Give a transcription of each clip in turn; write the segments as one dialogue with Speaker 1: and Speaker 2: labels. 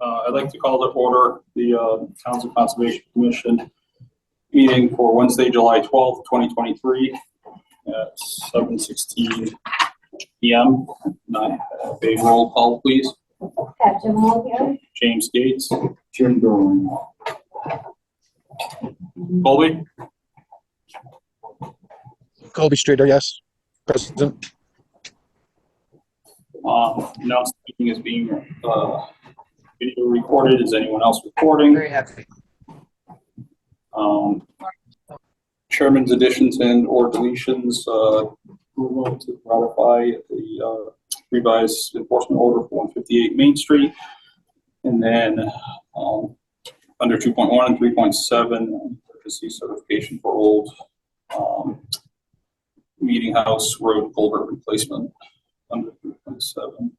Speaker 1: I'd like to call to order the Council Conservation Commission meeting for Wednesday, July 12th, 2023 at 7:16 p.m. And I have a roll call, please.
Speaker 2: Captain Morgan.
Speaker 1: James Gates.
Speaker 3: Jim Dorn.
Speaker 1: Colby.
Speaker 4: Colby Streeter, yes. President.
Speaker 1: Announced the meeting is being video recorded. Is anyone else recording?
Speaker 4: Very happy.
Speaker 1: Chairman's additions and or deletions, approval to ratify the revised enforcement order for 158 Main Street. And then under 2.1 and 3.7, emergency certification for old meeting house road culvert replacement under 3.7.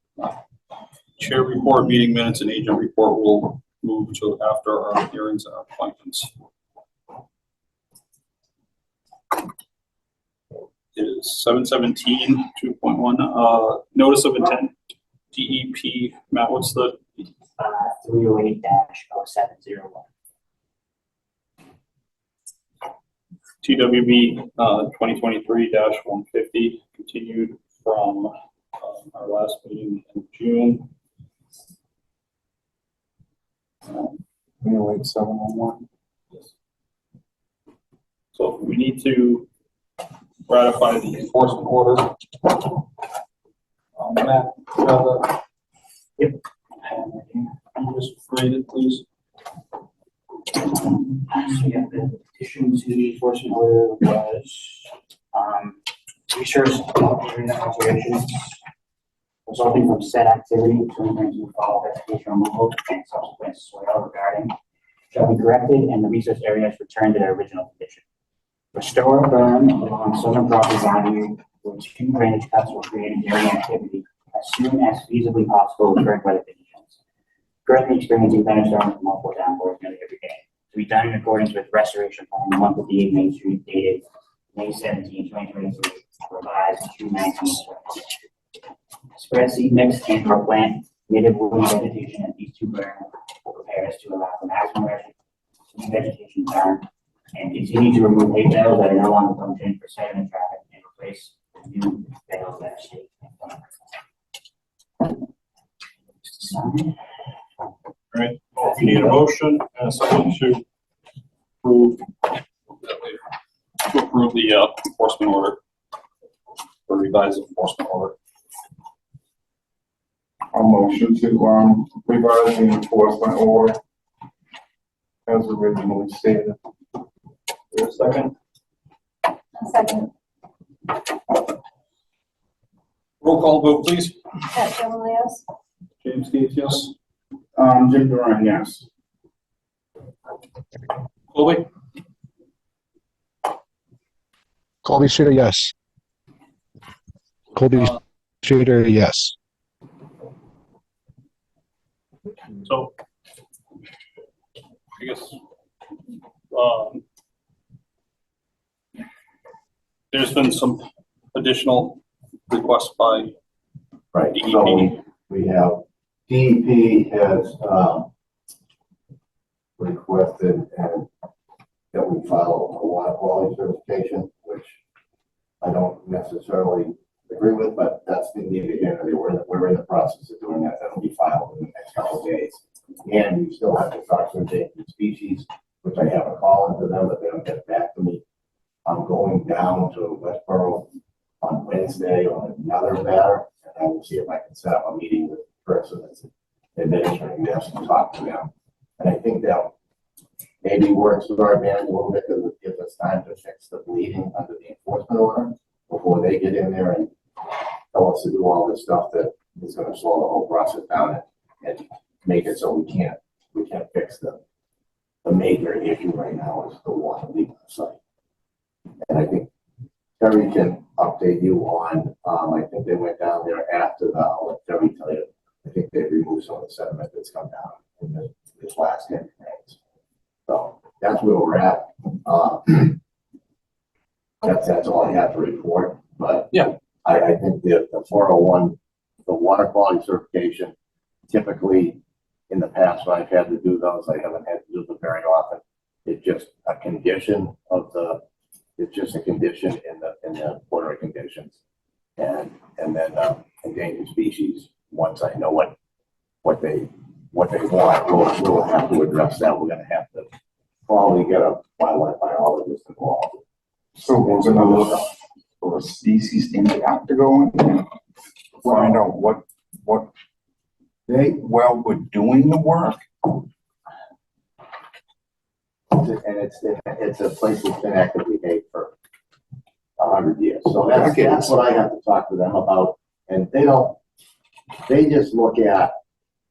Speaker 1: Chair report, meeting minutes, and agent report will move to after our hearings and our appointments. It is 7:17, 2.1. Notice of intent, DEP. Matt, what's the
Speaker 5: 308-0701.
Speaker 1: TWB 2023-150 continued from our last meeting in June.
Speaker 3: 308-701.
Speaker 1: Yes. So we need to ratify the enforcement order. Matt, you have the.
Speaker 5: Yep.
Speaker 1: Can you just read it, please?
Speaker 5: So yeah, the petition to the enforcement order was research and operations resulting from said activity to follow vegetation removal and subsequent soil regarding shall be corrected and the research areas returned to their original condition. Restore a berm along southern property boundary where two drainage cuts were created during activity as soon as feasibly possible with current weather conditions. Currently experiencing thunderstorms and multiple downpours nearly every day. To be done in accordance with Restoration Plan 158 Main Street dated May 17, 2023, revised June 19. Spread seed mix and or plant native woody vegetation at these two berm repairs to allow for maximum vegetation time and continue to remove hay bales that are no longer functioning for sediment traffic and replace new bales that are safe.
Speaker 1: All right. We need a motion and a second to approve the enforcement order, or revised enforcement order.
Speaker 3: A motion to revise the enforcement order as originally stated.
Speaker 1: Is there a second?
Speaker 2: Second.
Speaker 1: Roll call vote, please.
Speaker 2: Captain Lewis.
Speaker 1: James Gates, yes.
Speaker 3: Jim Dorn, yes.
Speaker 1: Colby.
Speaker 4: Colby Streeter, yes. Colby Streeter, yes.
Speaker 1: So, I guess there's been some additional requests by
Speaker 6: Right,
Speaker 1: DEP.
Speaker 6: so we have, DEP has requested and that we file a water quality certification, which I don't necessarily agree with, but that's the needed entity. We're in the process of doing that. That'll be filed in the next couple of days. And we still have to talk to endangered species, which I have a call into them, but they don't get back to me. I'm going down to Westboro on Wednesday on another matter, and I will see if I can set up a meeting with the person that's administering this and talk to them. And I think that maybe works with our advantage a little bit because it gives us time to fix the bleeding under the enforcement order before they get in there and tell us to do all this stuff that is going to slow the whole process down and make it so we can't fix the major issue right now is the water leaving the site. And I think Terry can update you on, I think they went down there after the, I'll let Terry tell you, I think they removed some of the sediment that's come down in this last 10 days. So that's where we're at. That's all I have to report. But
Speaker 1: Yeah,
Speaker 6: I think the 401, the water quality certification, typically in the past past when I've had to do those, I haven't had to do them very often. It's just a condition of the, it's just a condition in the ordering conditions. And then, endangered species, once I know what they want, we'll have to address that. We're gonna have to probably get a wildlife biologist involved.
Speaker 3: So we're gonna look for a species impact to go in there, find out what well, we're doing the work.
Speaker 6: And it's a place that's been actively made for 100 years. So that's what I have to talk to them about. And they just look at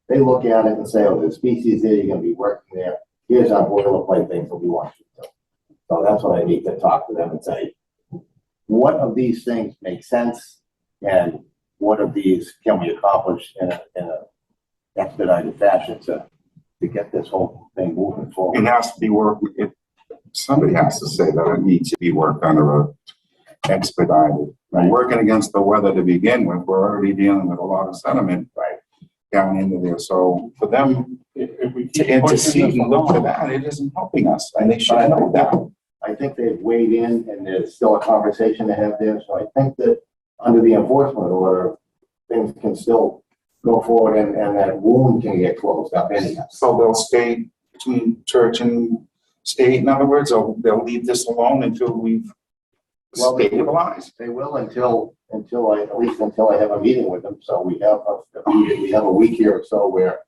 Speaker 6: it and say, oh, there's species there, you're gonna be working there. Here's our boilerplate things that we want you to do. So that's what I need to talk to them and say, what of these things make sense? And what of these can we accomplish in a expedited fashion to get this whole thing moving forward?
Speaker 3: It has to be worked, somebody has to say that it needs to be worked under a expedited. And working against the weather to begin with, we're already dealing with a lot of sediment down into there. So for them
Speaker 1: If we
Speaker 3: to
Speaker 1: keep
Speaker 3: intercede
Speaker 1: pushing
Speaker 3: and
Speaker 1: this
Speaker 3: look for
Speaker 1: along,
Speaker 3: that, it isn't helping us, and they should know that.
Speaker 6: I think they've weighed in and there's still a conversation to have there. So I think that under the enforcement order, things can still go forward and that wound can get closed up anyhow.
Speaker 3: So they'll stay between church and state, in other words, or they'll leave this alone until we've stabilized.
Speaker 6: They will until at least until I have a meeting with them. So we have a week here or so where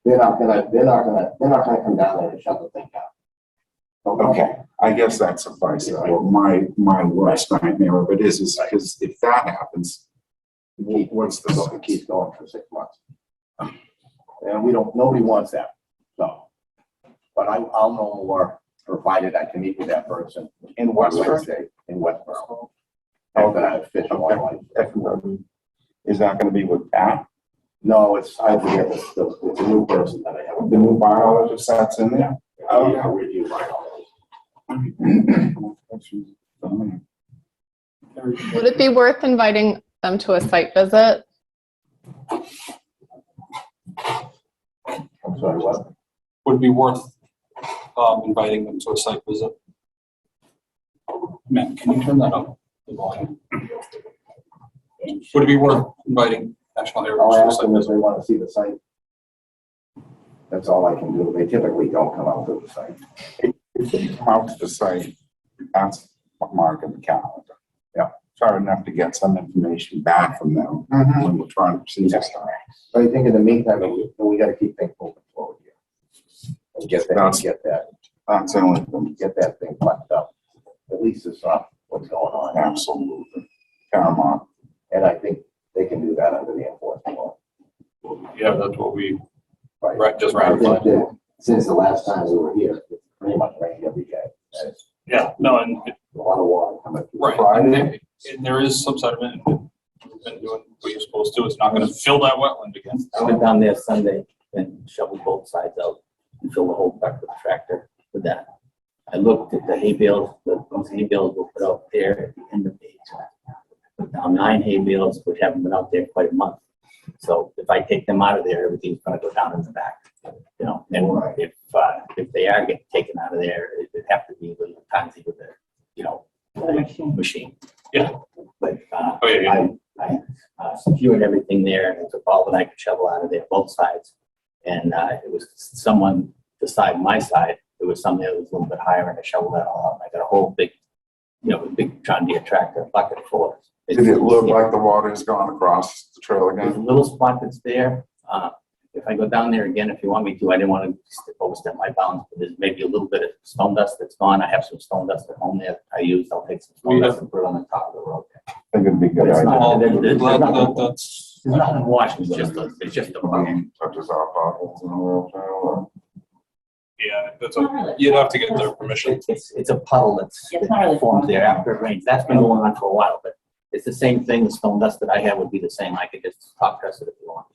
Speaker 6: they're not gonna come down there and shut the thing down.
Speaker 3: Okay, I guess that suffices. Well, my worst nightmare of it is because if that happens, what's the
Speaker 6: So it keeps going for 6 months. And nobody wants that, so. But I'll know more, provided I can meet with that person
Speaker 3: in Westford?
Speaker 6: in Westboro. After I fish and wildlife.
Speaker 3: Is that gonna be with Pat?
Speaker 6: No, I forget, it's a new person that I have.
Speaker 3: The new biologist that's in there?
Speaker 6: Oh, yeah, review biologist.
Speaker 7: Would it be worth inviting them to a site visit?
Speaker 6: I'm sorry, what?
Speaker 1: would it be worth inviting them to a site visit? Matt, can you turn that up? The volume. Would it be worth inviting National Heritage
Speaker 6: I'll
Speaker 1: to a
Speaker 6: ask
Speaker 1: site
Speaker 6: them if
Speaker 1: visit?
Speaker 6: they want to see the site. That's all I can do. They typically don't come out to the site.
Speaker 3: If they come out to the site, that's mark in the calendar.
Speaker 6: Yeah.
Speaker 3: Try enough to get some information back from them when we're trying to proceed this time.
Speaker 6: But I think in the meantime, we got to keep things moving forward here. And get
Speaker 3: That's the only thing.
Speaker 6: that thing buttoned up. At least it's not what's going on.
Speaker 3: Absolutely. Paramount.
Speaker 6: And I think they can do that under the enforcement law.
Speaker 1: Yeah, that's what we just
Speaker 6: I think
Speaker 1: ratified.
Speaker 6: that since the last time we were here, it's pretty much rained every day. There's
Speaker 1: Yeah, no, and
Speaker 6: a lot of water coming through.
Speaker 1: right, and there is some sediment. We've been doing what you're supposed to. It's not going to fill that wetland again.
Speaker 8: I went down there Sunday and shoveled both sides out and filled the whole back with the tractor with that. I looked at the hay bales, those hay bales were put out there at the end of May. Put down 9 hay bales, which haven't been out there quite a month. So if I take them out of there, everything's gonna go down in the back, you know, and if they are getting taken out of there, it'd have to be with Tansy with the, you know, machine.
Speaker 1: Yeah.
Speaker 8: But,
Speaker 1: Oh, yeah, yeah.
Speaker 8: I secured everything there and took all that I could shovel out of there, both sides. And it was someone beside my side, there was something that was a little bit higher and I shoveled that all out. I got a whole big, you know, big John Deere tractor, bucket full of it.
Speaker 3: Did it look like the water's gone across the trail
Speaker 8: There's a
Speaker 3: again?
Speaker 8: little spot that's there. If I go down there again, if you want me to, I didn't want to overstep my bounds, but there's maybe a little bit of stone dust that's gone. I have some stone dust at home there I used. I'll take some stone dust and put it on the top of the road.
Speaker 3: I think it'd be a good
Speaker 8: It's not-
Speaker 3: idea.
Speaker 8: there's nothing-
Speaker 1: That's,
Speaker 8: There's nothing washed, it's just a bug.
Speaker 3: Touches our potholes in the rail trail.
Speaker 1: yeah, you'd have to get their permission.
Speaker 8: It's a puddle that forms there after it rains. That's been going on for a while, but it's the same thing. The stone dust that I have would be the same. I could just top dress it if you want.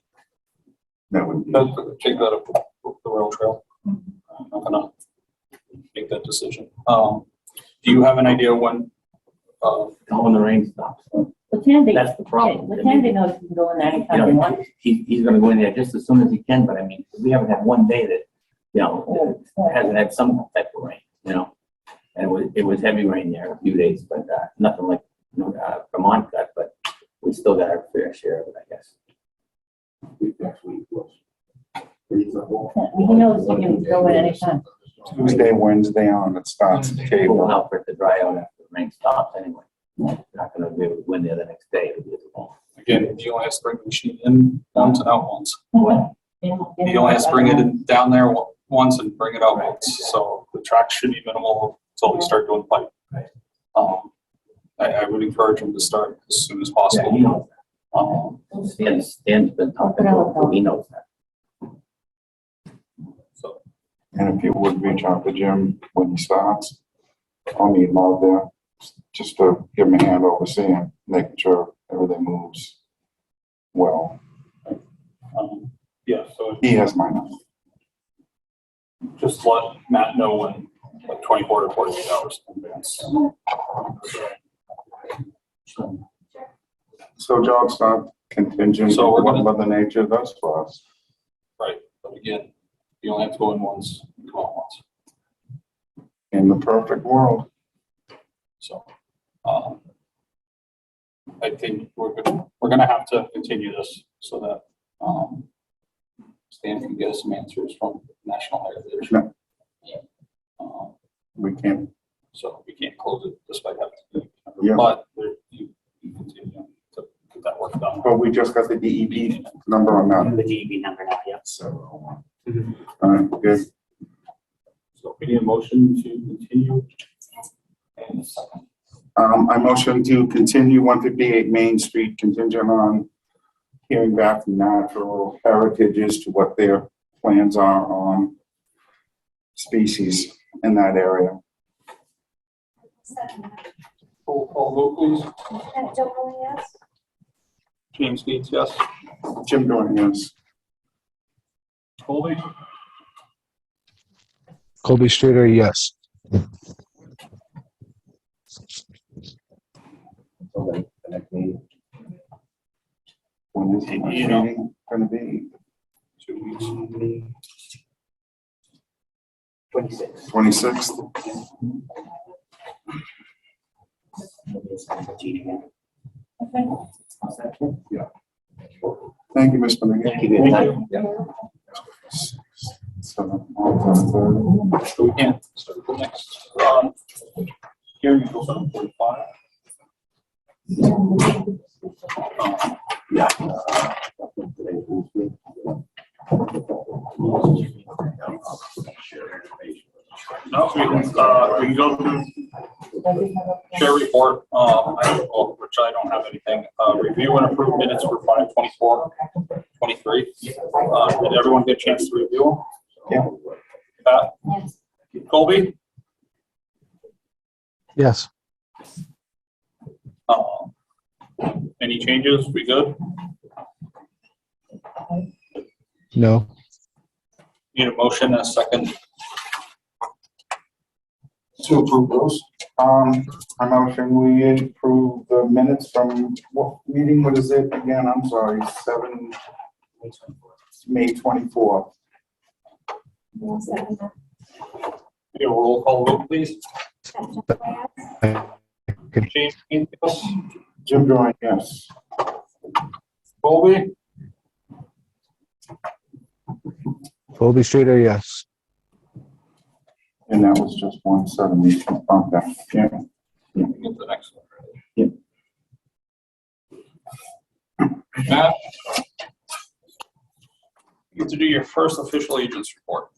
Speaker 3: That would be.
Speaker 1: Take that up with the rail trail. I'm not gonna make that decision. Do you have an idea when,
Speaker 8: When the rain stops.
Speaker 2: The
Speaker 9: Latande,
Speaker 8: That's the problem.
Speaker 9: Latande knows he can go in there
Speaker 8: You
Speaker 9: anytime he
Speaker 8: know,
Speaker 9: wants.
Speaker 8: he's gonna go in there just as soon as he can, but I mean, we haven't had one day that, you know, hasn't had some type of rain, you know? And it was heavy rain there a few days, but, nothing like, Vermont got, but we still got our fair share of it, I guess.
Speaker 6: Next week was reasonable.
Speaker 9: He knows he can go in anytime.
Speaker 3: Tuesday, Wednesday on, it starts
Speaker 8: We'll
Speaker 3: cable.
Speaker 8: allow for it to dry out after the rain stops anyway. You're not gonna be able to go in there the next day. It'll be long.
Speaker 1: Again, you only have to bring the machine in once and out once.
Speaker 8: What?
Speaker 1: You only have to bring it in down there once and bring it out once, so the track should be minimal until we start doing pipe. I would encourage them to start as soon as
Speaker 8: Yeah,
Speaker 1: possible.
Speaker 8: he knows
Speaker 1: Um,
Speaker 8: that. Stan's been talking to him, he knows that.
Speaker 1: so,
Speaker 3: And if you would reach out to Jim when he starts, I'll meet him out there, just to give him a hand overseeing, making sure everything moves well.
Speaker 1: yeah, so
Speaker 3: He has my number.
Speaker 1: just let Matt know when, like 24 to 48 hours in advance.
Speaker 3: So job's not contingent
Speaker 1: So we're
Speaker 3: on what
Speaker 1: gonna-
Speaker 3: Mother Nature does for us.
Speaker 1: Right, but again, you only have to go in once, you go out once.
Speaker 3: In the perfect world.
Speaker 1: So, I think we're gonna have to continue this so that, Stan can get us some answers from National Heritage.
Speaker 3: We can't,
Speaker 1: So we can't close it despite having to.
Speaker 3: Yeah.
Speaker 1: But you continue to get that work done.
Speaker 3: but we just got the DEP number on that.
Speaker 5: The DEP number now, yep.
Speaker 3: So, all right, good.
Speaker 1: So we need a motion to continue. And a second.
Speaker 3: I motion to continue 158 Main Street contingent on hearing back from Natural Heritage as to what their plans are on species in that area.
Speaker 2: Second.
Speaker 1: Roll call vote, please.
Speaker 2: Pat Gilmore, yes?
Speaker 1: James Gates, yes.
Speaker 3: Jim Dornan, yes.
Speaker 1: Colby?
Speaker 4: Colby Streeter, yes.
Speaker 6: So the next meeting.
Speaker 3: When is the
Speaker 1: You know.
Speaker 3: meeting gonna be?
Speaker 1: 2 weeks.
Speaker 5: 26.
Speaker 3: 26th? Thank you, Mr. McGee.
Speaker 5: Thank you, good night.
Speaker 3: So, on to
Speaker 1: So we can't start the next, hearing until 7:45. No, we can go through chair report, which I don't have anything. Review and approve minutes for 5/24/23. Did everyone get a chance to review them?
Speaker 3: Yeah.
Speaker 1: Pat?
Speaker 2: Yes.
Speaker 1: Colby?
Speaker 4: Yes.
Speaker 1: Any changes? We good?
Speaker 4: No.
Speaker 1: Need a motion and a second.
Speaker 3: To approve those. I motion we approve the minutes from what meeting, what is it again? I'm sorry, May 24th.
Speaker 2: I'll second that.
Speaker 1: Need a roll call vote, please.
Speaker 2: Pat Gilmore, yes?
Speaker 1: James, yes.
Speaker 3: Jim Dornan, yes.
Speaker 1: Colby?
Speaker 4: Colby Streeter, yes.
Speaker 3: And that was just 170. Okay, yeah.
Speaker 1: Get the next one.
Speaker 3: Yeah.
Speaker 1: Matt? You get to do your first official agents report.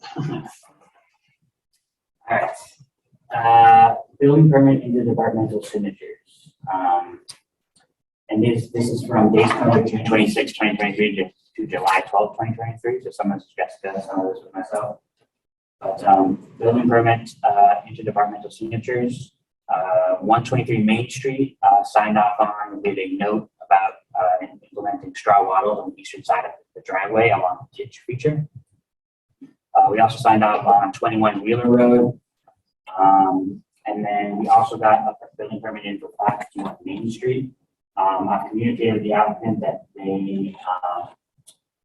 Speaker 5: Alright, building permit into departmental signatures. And this is from days from June 26, 2023 to July 12, 2023. So some of this is Jessica, some of this was myself. But, building permit, interdepartmental signatures, 123 Main Street, signed off on with a note about, implementing straw wattles on the eastern side of the driveway along the ditch feature. We also signed off on 21 Wheeler Road. And then we also got a building permit in for 551 Main Street. I've communicated with the applicant that they,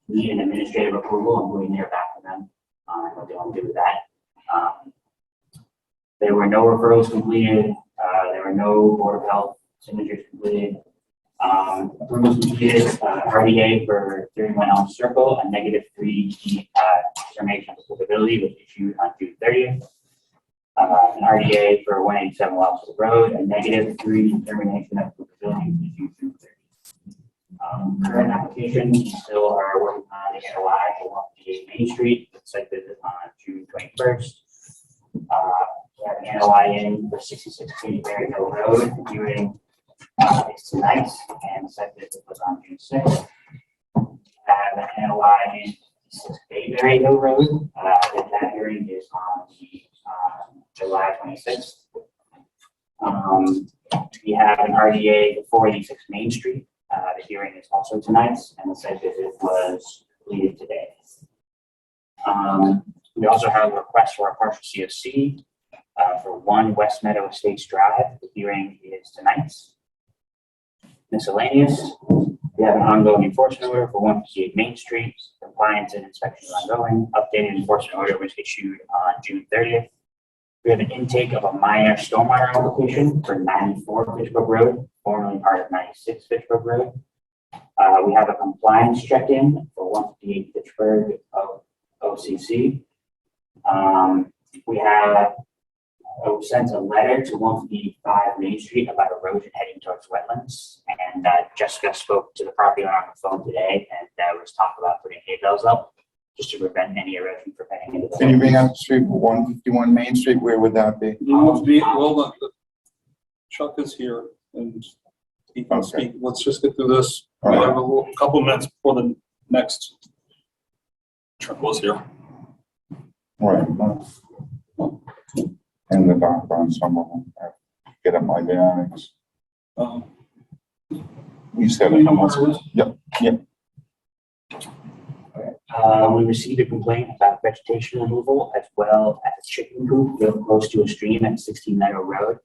Speaker 5: need an administrative approval. I'm waiting there back from them, what they want to do with that. There were no referrals completed, there were no Board of Health signatures completed. Approvals completed, RDA for 31 Elm Circle, a -3 determination of applicability was issued on June 30th. An RDA for 187 Wellsville Road, a -3 determination of applicability was issued June 30th. Current application, we still are working on the NOI for 158 Main Street, site visit on June 21st. We have an NOI in for 66 Katy Berry Hill Road, viewing is tonight, and the site visit was on June 6th. Have an NOI in 66 Bayberry Hill Road, that hearing is on July 26th. We have an RDA for 486 Main Street. The hearing is also tonight, and the site visit was completed today. We also have a request for a partial CFC for 1 West Meadow Estates Drive. The hearing is tonight. Miscellaneous, we have an ongoing enforcement order for 158 Main Street. Compliance and inspection is ongoing. Updated enforcement order was issued on June 30th. We have an intake of a minor stormwater application for 94 Fitchburg Road, formerly part of 96 Fitchburg Road. We have a compliance check-in for 158 Fitchburg of OCC. We have sent a letter to 155 Main Street about erosion heading towards wetlands. And Jessica spoke to the property owner on the phone today, and there was talk about putting hay bales up just to prevent any erosion from heading into the.
Speaker 3: Can you bring up the street, 151 Main Street, where would that be?
Speaker 1: Well, Chuck is here and he can
Speaker 3: Okay.
Speaker 1: speak. Let's just get through this.
Speaker 3: All
Speaker 1: We
Speaker 3: right.
Speaker 1: have a couple minutes before the next. Chuck was here.
Speaker 3: Right. And the dock on some of them, I get up my bearings. You said it. Yep.
Speaker 5: We received a complaint about vegetation removal as well as a chicken coop built close to a stream at 16 Meadow Road.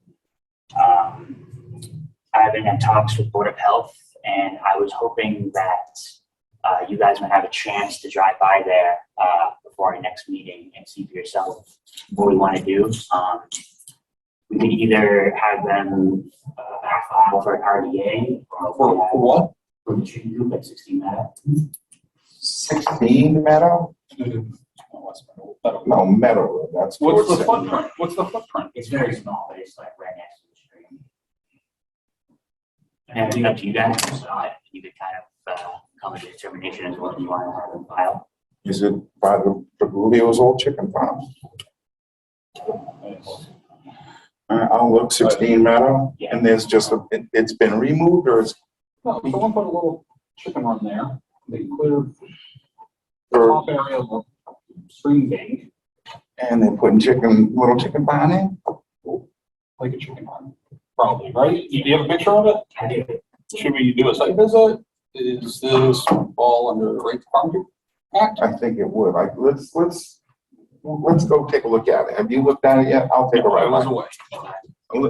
Speaker 5: I've been in talks with Board of Health, and I was hoping that you guys might have a chance to drive by there before our next meeting and see for yourself what we want to do. We could either have them file for an RDA or
Speaker 1: For what?
Speaker 5: for the chicken coop at 16 Meadow.
Speaker 3: 16 Meadow? No, Meadow, that's.
Speaker 1: What's the
Speaker 3: 47.
Speaker 1: footprint? What's the footprint?
Speaker 5: It's very small, but it's like right next to the stream. And it's up to you guys to decide. You could kind of come to a determination as what you want to have in file.
Speaker 3: Is it by the Julio's old chicken farm? I'll look 16 Meadow,
Speaker 5: Yeah.
Speaker 3: and there's just, it's been removed, or it's
Speaker 1: No, someone put a little chicken run there. They cleared the
Speaker 3: or,
Speaker 1: top area of the stream bank,
Speaker 3: and they're putting little chicken barn in?
Speaker 1: like a chicken run. Probably, right? Do you have a picture of it?
Speaker 5: I do.
Speaker 1: Should we do a site visit? Is this fall under the right department act?
Speaker 3: I think it would. Let's go take a look at it. Have you looked at it yet? I'll take a
Speaker 1: I was
Speaker 3: ride.
Speaker 1: away.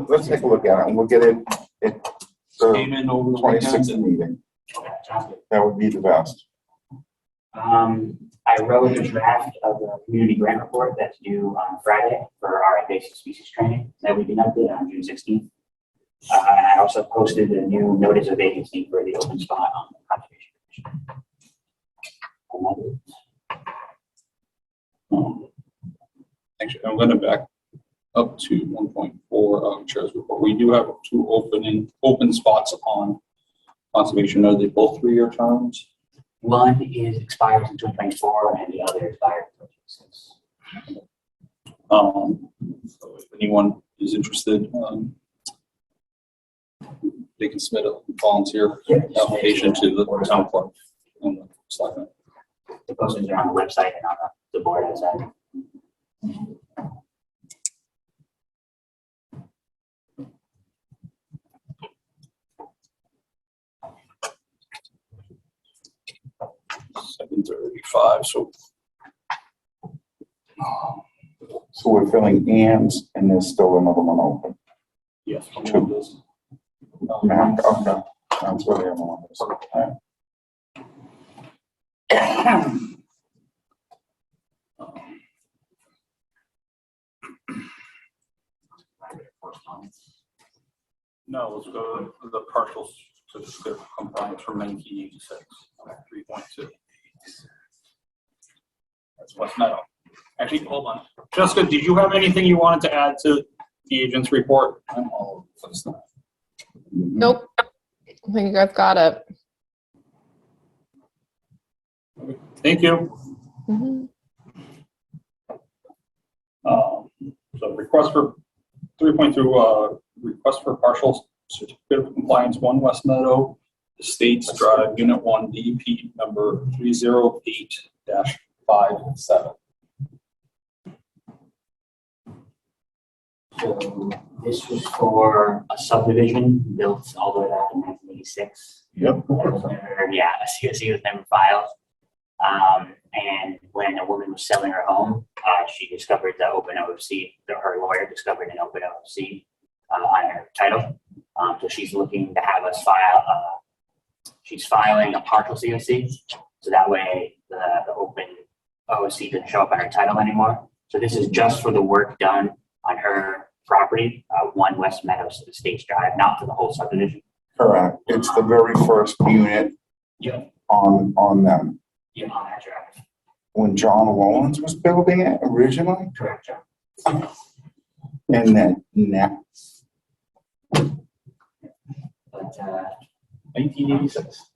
Speaker 3: Let's take a look at it, and we'll get it, the
Speaker 1: Came in over the
Speaker 3: 26th
Speaker 1: weekend.
Speaker 3: meeting.
Speaker 5: Okay, sounds good.
Speaker 3: That would be the best.
Speaker 5: I wrote a draft of the community grant report that's due on Friday for our invasive species training that we conducted on June 16th. And I also posted a new notice of vacancy for the open spot on the Conservation Commission.
Speaker 1: Actually, I'm gonna back up to 1.4 Chair's report. We do have 2 open spots on conservation. Are they both 3-year terms?
Speaker 5: One is expires in 2024 and the other expires in 2026.
Speaker 1: So if anyone is interested, they can submit a volunteer application to the town clerk and the selectmen.
Speaker 5: The postings are on the website and on the board outside.
Speaker 1: $735. So
Speaker 3: So we're filling Ann's, and there's still another one open.
Speaker 1: yes,
Speaker 3: Two. Mac, okay. That's where the other one is.
Speaker 1: No, let's go to the partial certificate of compliance from 1986, 3.2. That's West Meadow. Actually, hold on. Jessica, did you have anything you wanted to add to the agent's report? I'm all over the place now.
Speaker 7: Nope. I think you guys got it.
Speaker 1: Thank you.
Speaker 7: Mhm.
Speaker 1: So request for 3.2, request for partial certificate of compliance, 1 West Meadow Estates Drive, Unit 1, DEP number 308-57.
Speaker 5: So this was for a subdivision built all the way back in 1986.
Speaker 3: Yep.
Speaker 5: Yeah, a COC was never filed. And when a woman was selling her home, she discovered the open OFC, her lawyer discovered an open OFC on her title. So she's looking to have us file, she's filing a partial COC. So that way the open OFC doesn't show up on her title anymore. So this is just for the work done on her property, 1 West Meadows Estates Drive, not for the whole subdivision.
Speaker 3: Correct. It's the very first unit
Speaker 5: Yeah.
Speaker 3: on them.
Speaker 5: Yeah, on that drive.
Speaker 3: When John Wallens was building it originally,
Speaker 5: Correct, John.
Speaker 3: and then next.
Speaker 5: But,
Speaker 1: 1986.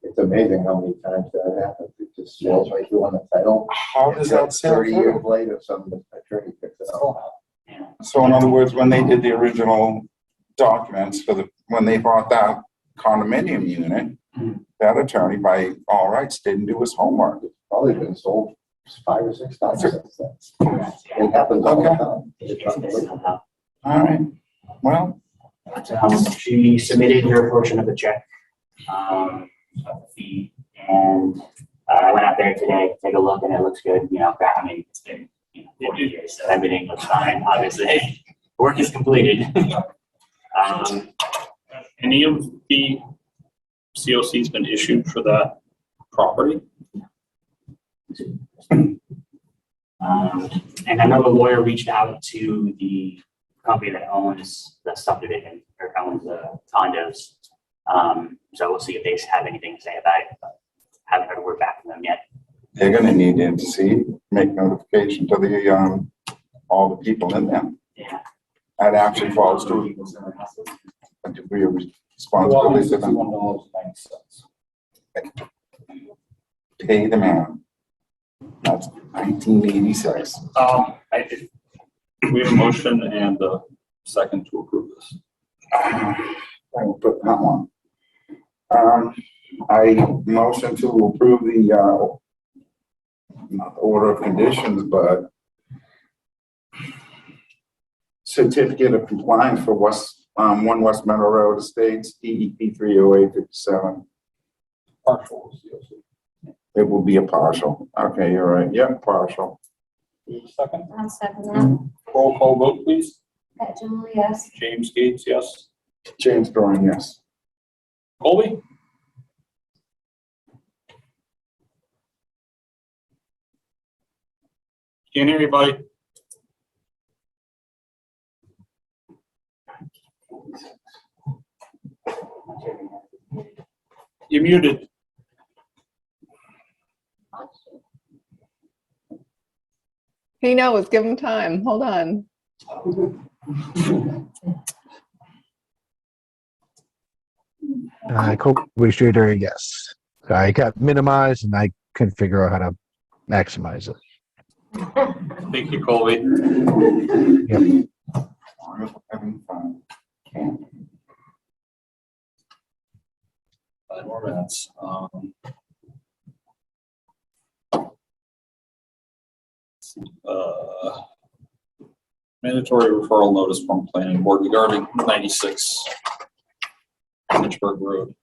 Speaker 6: It's amazing how many times that happens. It just sails right through on the title.
Speaker 3: How does that sail
Speaker 6: 30 years
Speaker 3: through?
Speaker 6: later, some attorney picks it up.
Speaker 5: yeah.
Speaker 3: So in other words, when they did the original documents for when they bought that condominium unit,
Speaker 5: Mhm.
Speaker 3: that attorney by all rights didn't do his homework.
Speaker 6: Probably been sold 5 or 6 times since then.
Speaker 5: Correct, yeah.
Speaker 6: It happens all the
Speaker 3: Okay.
Speaker 6: time.
Speaker 5: It's somehow.
Speaker 3: All right. Well,
Speaker 5: But, she submitted her portion of the check, of the fee, and I went out there today to take a look, and it looks good. You know, I mean, it's been 40 years, so everything looks fine. Obviously, work is completed.
Speaker 1: Any of the COCs been issued for that property?
Speaker 5: And I know the lawyer reached out to the company that owns the subdivision or owns the condos. So we'll see if they have anything to say about it, but haven't heard a word back from them yet.
Speaker 3: they're gonna need to intercede, make notification to the, all the people in there.
Speaker 5: Yeah.
Speaker 3: That actually falls to a degree of responsibility to them.
Speaker 1: $61.90.
Speaker 3: Pay the man. That's 1986.
Speaker 1: We have a motion and a second to approve this.
Speaker 3: I will put that one. I motion to approve the, not the order of conditions, but certificate of compliance for 1 West Meadow Road Estates, DEP 308-57.
Speaker 1: Partial COC.
Speaker 3: It will be a partial. Okay, you're right. Yep, partial.
Speaker 1: Second.
Speaker 2: I'll second that.
Speaker 1: Roll call vote, please.
Speaker 2: Pat Julie, yes.
Speaker 1: James Gates, yes.
Speaker 3: James Drawing, yes.
Speaker 1: Colby? Can't hear you, buddy. You're muted.
Speaker 7: He knows. Give him time. Hold on.
Speaker 4: Colby Streeter, yes. I got minimized and I couldn't figure out how to maximize it.
Speaker 1: Thank you, Colby.
Speaker 3: Having fun.
Speaker 1: Five more minutes. Mandatory referral notice from planning board regarding 96 Lynchburg Road.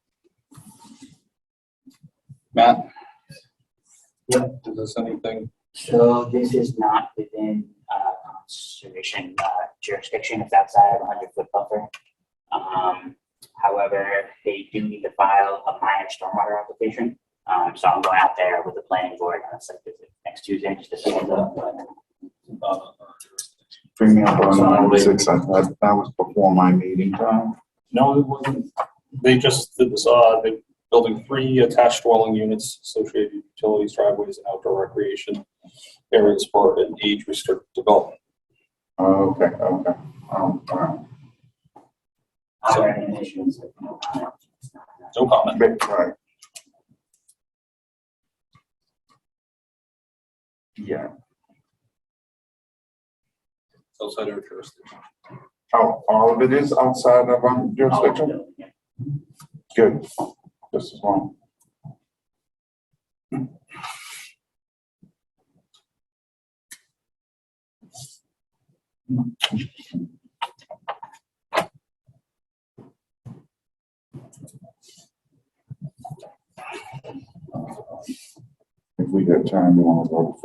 Speaker 1: Matt?
Speaker 5: Yep.
Speaker 1: Is this anything?
Speaker 5: So this is not within conservation jurisdiction. It's outside of a 100-foot buffer. However, they do need to file a minor stormwater application. So I'm going out there with the planning board on a site visit next Tuesday, just to see what
Speaker 3: Bring me up on 6, that was before my meeting time.
Speaker 1: No, it wasn't. They just did this, they're building 3 attached dwelling units, associated utilities, driveways, and outdoor recreation areas for an age-restricted development.
Speaker 3: Okay. All right.
Speaker 5: other recommendations.
Speaker 1: No comment.
Speaker 3: Right. Yeah.
Speaker 1: Outside our jurisdiction.
Speaker 3: Oh, all of it is outside of our jurisdiction? Good. Just as well. If we got time, we want to go to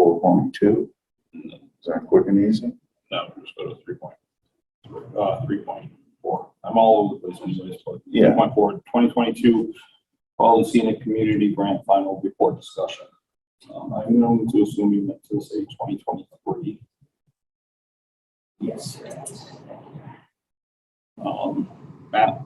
Speaker 3: 4.2. Is that quick and easy?
Speaker 1: No, just go to 3.4. I'm all over the place anyways, but
Speaker 3: Yeah.
Speaker 1: 3.4, 2022 Raleigh Scenic Community Grant Final Report Discussion. I'm going to assume you meant to say 2023.
Speaker 5: Yes.
Speaker 1: Matt?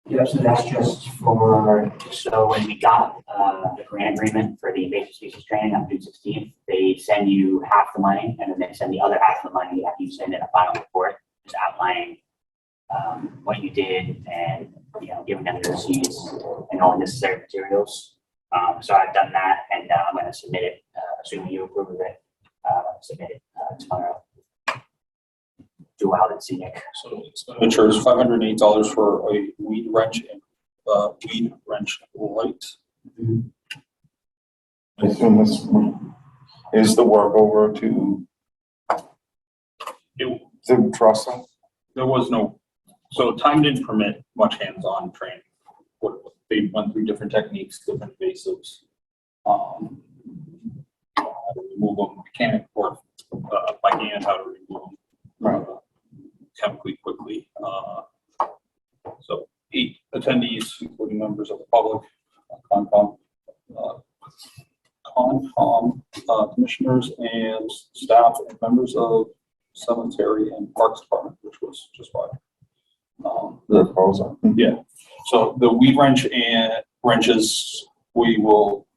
Speaker 5: Yeah, so that's just for, so when we got the grant agreement for the invasive species training on June 16th, they send you half the money and then they send the other half of the money after you send in a final report, just outlining what you did and, you know, giving them the receipts and all the necessary materials. So I've done that and I'm going to submit it, assuming you approve of it, submit it tomorrow to Wild and Scenic.
Speaker 1: So expenditures $508 for a weed wrench and light.
Speaker 3: I assume this is the work over to
Speaker 1: It,
Speaker 3: the Trussell.
Speaker 1: there was no, so time didn't permit much hands-on training. They went through different techniques, different invasives. How to remove them mechanic or by hand, how to remove them
Speaker 3: Right.
Speaker 1: chemically quickly. So 8 attendees, including members of the public, Concom commissioners and staff and members of cemetery and parks department, which was just fine.
Speaker 3: The proposal.
Speaker 1: Yeah, so the weed wrench and wrenches, we will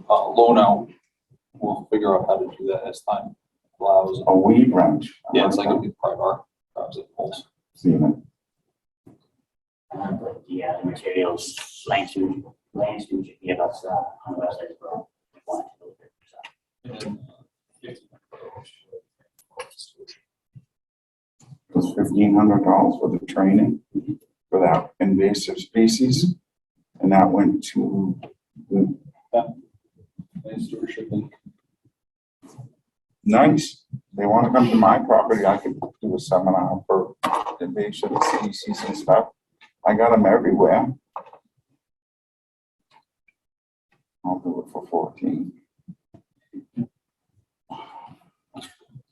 Speaker 1: loan out. We'll figure out how to do that as time allows.
Speaker 3: A weed wrench.
Speaker 1: Yeah, it's like a big pry bar, grabs it, pulls.
Speaker 3: Seen it.
Speaker 5: But the materials, Lance should give us on the website as well. If you want to look at it, so.
Speaker 3: It was $1,500 for the training for that invasive species. And that went to, nice. They want to come to my property, I could do a seminar for invasive species and stuff. I got them everywhere. I'll do it for 14.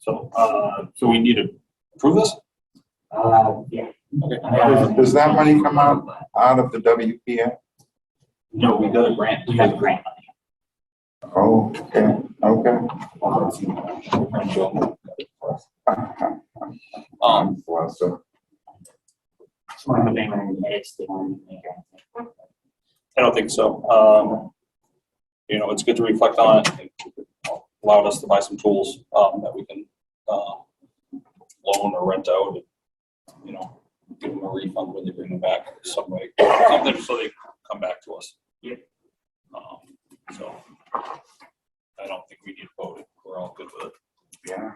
Speaker 1: So we need to approve this?
Speaker 5: Yeah.
Speaker 1: Okay.
Speaker 3: Does that money come out of the WPA?
Speaker 1: No, we got a grant.
Speaker 5: We got the grant money.
Speaker 3: Oh, okay. Bless her.
Speaker 5: So I'm hoping when it's the one to make it.
Speaker 1: I don't think so. You know, it's good to reflect on it. It allowed us to buy some tools that we can loan or rent out. And, you know, give them a refund when they bring them back some way, something so they come back to us.
Speaker 5: Yeah.
Speaker 1: So I don't think we need to vote. We're all good with it.
Speaker 3: Yeah.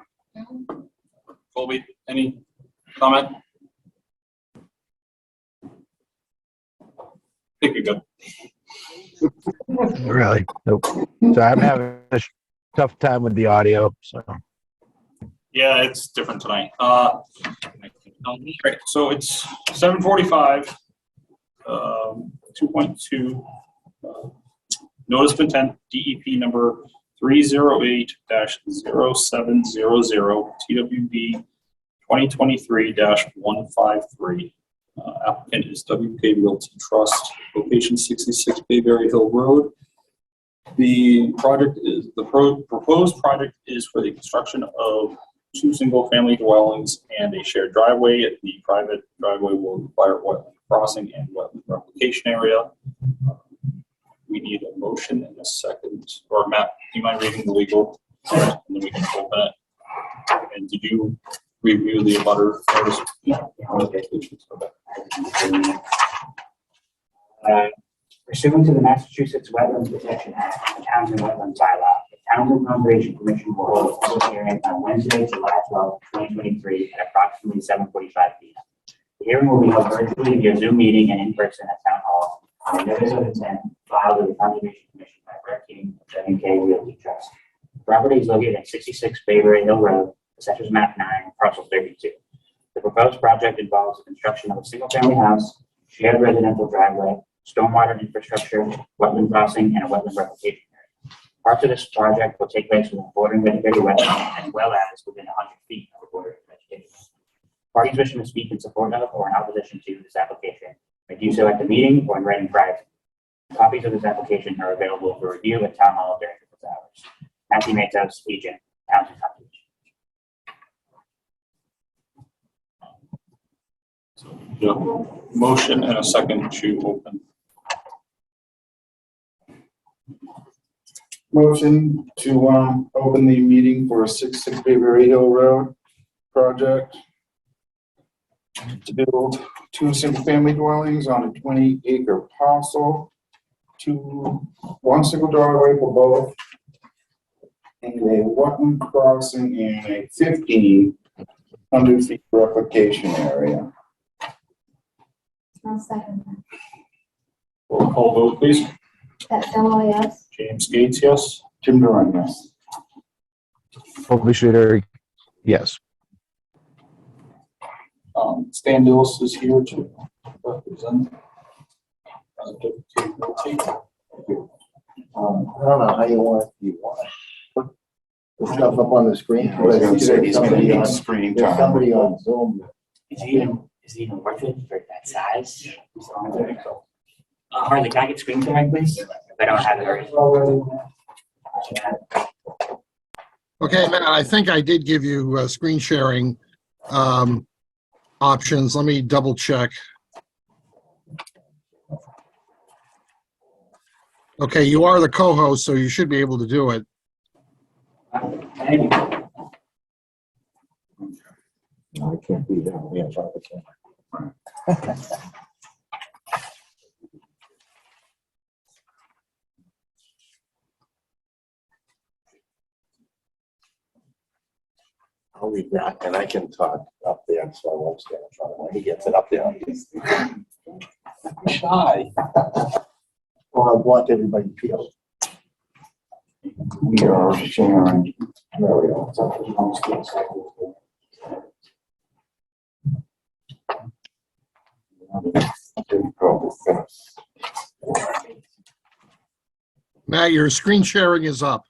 Speaker 1: Colby, any comment? I think you're good.
Speaker 4: Really? Nope. So I'm having a tough time with the audio, so.
Speaker 1: Yeah, it's different tonight. Right, so it's 7:45. 2.2. Notice of intent, DEP number 308-0700, TWB 2023-153. Applicant is WK Realty Trust, location 66 Bayberry Hill Road. The proposed project is for the construction of 2 single-family dwellings and a shared driveway. The private driveway will require wetland crossing and wetland replication area. We need a motion and a second. Or Matt, do you mind reading the legal? And then we can open it. And did you review the abutter notice?
Speaker 5: Yeah.
Speaker 1: Okay.
Speaker 5: Pursuant to the Massachusetts Wetlands Protection Act, the Towns and Wetlands Bylaw, the Townsend Conservation Commission will hold a public hearing on Wednesday, July 12, 2023, at approximately 7:45 p.m. The hearing will be held virtually via Zoom meeting and in person at Town Hall. On a notice of intent filed with the Conservation Commission by Brett King of WK Realty Trust. The property is located at 66 Bayberry Hill Road, Assessors Map 9, Parcel 32. The proposed project involves the construction of a single-family house, shared residential driveway, stormwater infrastructure, wetland crossing, and a wetland replication area. Parts of this project will take place within bordering vegetated wetland as well as within 100 feet of the border of vegetation. Parties wishing to speak in support of or in opposition to this application may do so at the meeting or in writing prior to. Copies of this application are available for review at Town Hall during business hours. Matthew Matos, agent, Townsend Conservation.
Speaker 1: Yeah. Motion and a second to open.
Speaker 3: Motion to, open the meeting for 66 Bayberry Hill Road project to build 2 single-family dwellings on a 20-acre parcel, 1 single driveway for both, and a wetland crossing and a 1,500 feet replication area.
Speaker 2: I'll second that.
Speaker 1: Roll call vote, please.
Speaker 2: Pat Summerall, yes.
Speaker 1: James Gates, yes.
Speaker 3: Jim Duran, yes.
Speaker 4: Colby Schrader, yes.
Speaker 1: Stan Dillis is here to represent. WK Realty.
Speaker 6: I don't know how you want to put the stuff up on the screen.
Speaker 3: I was gonna say, he's gonna
Speaker 6: Somebody
Speaker 3: need
Speaker 6: on-
Speaker 3: screen
Speaker 6: There's
Speaker 3: time.
Speaker 6: somebody on Zoom.
Speaker 5: Is it even worth it for that size? Harley, can I get screen sharing, please? If I don't have it already.
Speaker 10: Okay, Matt, I think I did give you screen sharing options. Let me double check. Okay, you are the co-host, so you should be able to do it.
Speaker 5: Thank you.
Speaker 6: I can't be down here. I'll leave that and I can talk up there, so I won't stand in front of him when he gets it up there.
Speaker 1: Shy.
Speaker 6: Or I want everybody to feel.
Speaker 3: We are sharing.
Speaker 6: There we go.
Speaker 10: Matt, your screen sharing is up.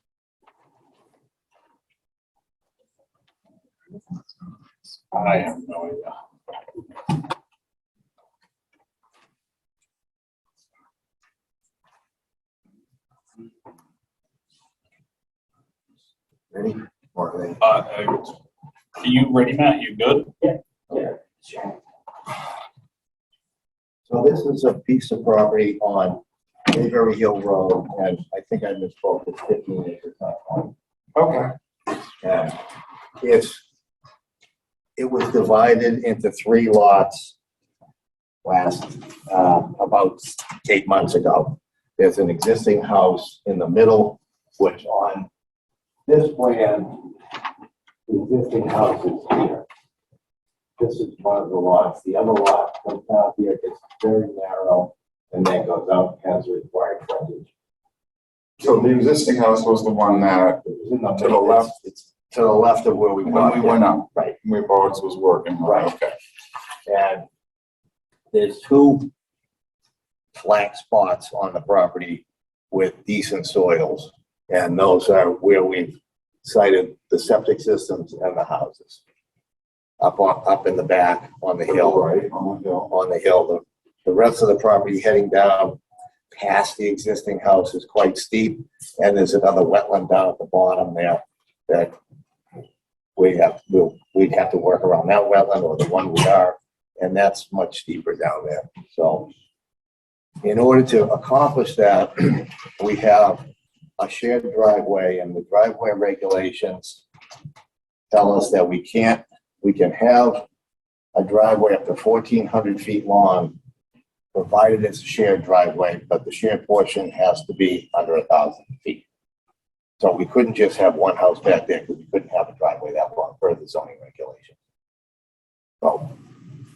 Speaker 1: I have no idea.
Speaker 6: Ready? Or ready?
Speaker 1: Are you ready, Matt? You good?
Speaker 5: Yeah, sure.
Speaker 6: So this is a piece of property on Bayberry Hill Road, and I think I misspoke, it's 15 acres, not 20.
Speaker 3: Okay.
Speaker 6: And it was divided into 3 lots about 8 months ago. There's an existing house in the middle, which on this plan, the existing house is here. This is one of the lots. The other lot comes out here, it's very narrow, and then goes out and has required frontage.
Speaker 3: So the existing house was the one that,
Speaker 6: It was in the
Speaker 3: to the left,
Speaker 6: It's to the left of where we
Speaker 3: when
Speaker 6: bought
Speaker 3: we
Speaker 6: it.
Speaker 3: went up,
Speaker 6: Right.
Speaker 3: where Bard's was working, right,
Speaker 6: Right.
Speaker 3: okay.
Speaker 6: And there's 2 flat spots on the property with decent soils. And those are where we've cited the septic systems and the houses. up in the back on the hill.
Speaker 3: Right, on the hill.
Speaker 6: On the hill. The rest of the property heading down past the existing house is quite steep, and there's another wetland down at the bottom there that we'd have to work around that wetland or the one we are, and that's much steeper down there. So in order to accomplish that, we have a shared driveway, and the driveway regulations tell us that we can have a driveway up to 1,400 feet long, provided it's a shared driveway, but the shared portion has to be under 1,000 feet. So we couldn't just have one house back there because we couldn't have a driveway that long per the zoning regulation. So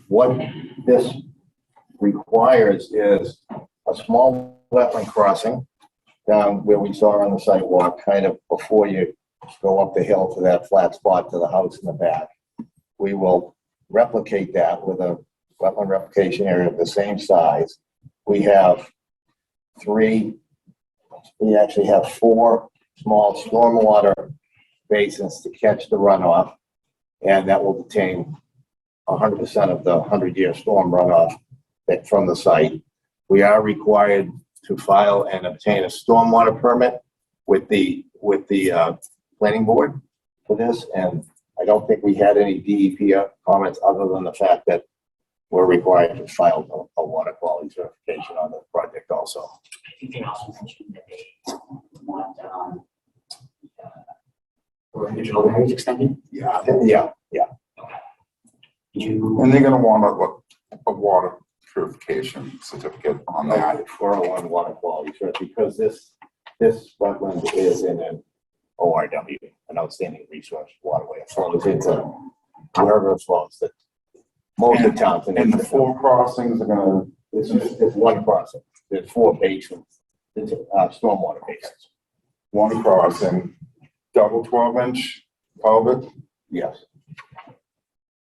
Speaker 6: what this requires is a small wetland crossing down where we saw on the sidewalk, kind of before you go up the hill to that flat spot to the house in the back. We will replicate that with a wetland replication area of the same size. We actually have 4 small stormwater basins to catch the runoff, and that will detain 100% of the 100-year storm runoff from the site. We are required to file and obtain a stormwater permit with the planning board for this, and I don't think we had any DEP comments other than the fact that we're required to file a water quality certification on the project also.
Speaker 5: I think they also mentioned that they want, original areas extended.
Speaker 6: Yeah.
Speaker 5: Did you,
Speaker 3: And they're gonna want a water purification certificate on that.
Speaker 6: 401 water quality cert, because this wetland is in an ORW, an outstanding resource waterway. It flows into wherever it flows, that most of the towns.
Speaker 3: And the 4 crossings are gonna,
Speaker 6: It's one crossing. There's 4 basins, stormwater basins.
Speaker 3: one crossing, double 12-inch culvert.
Speaker 6: Yes.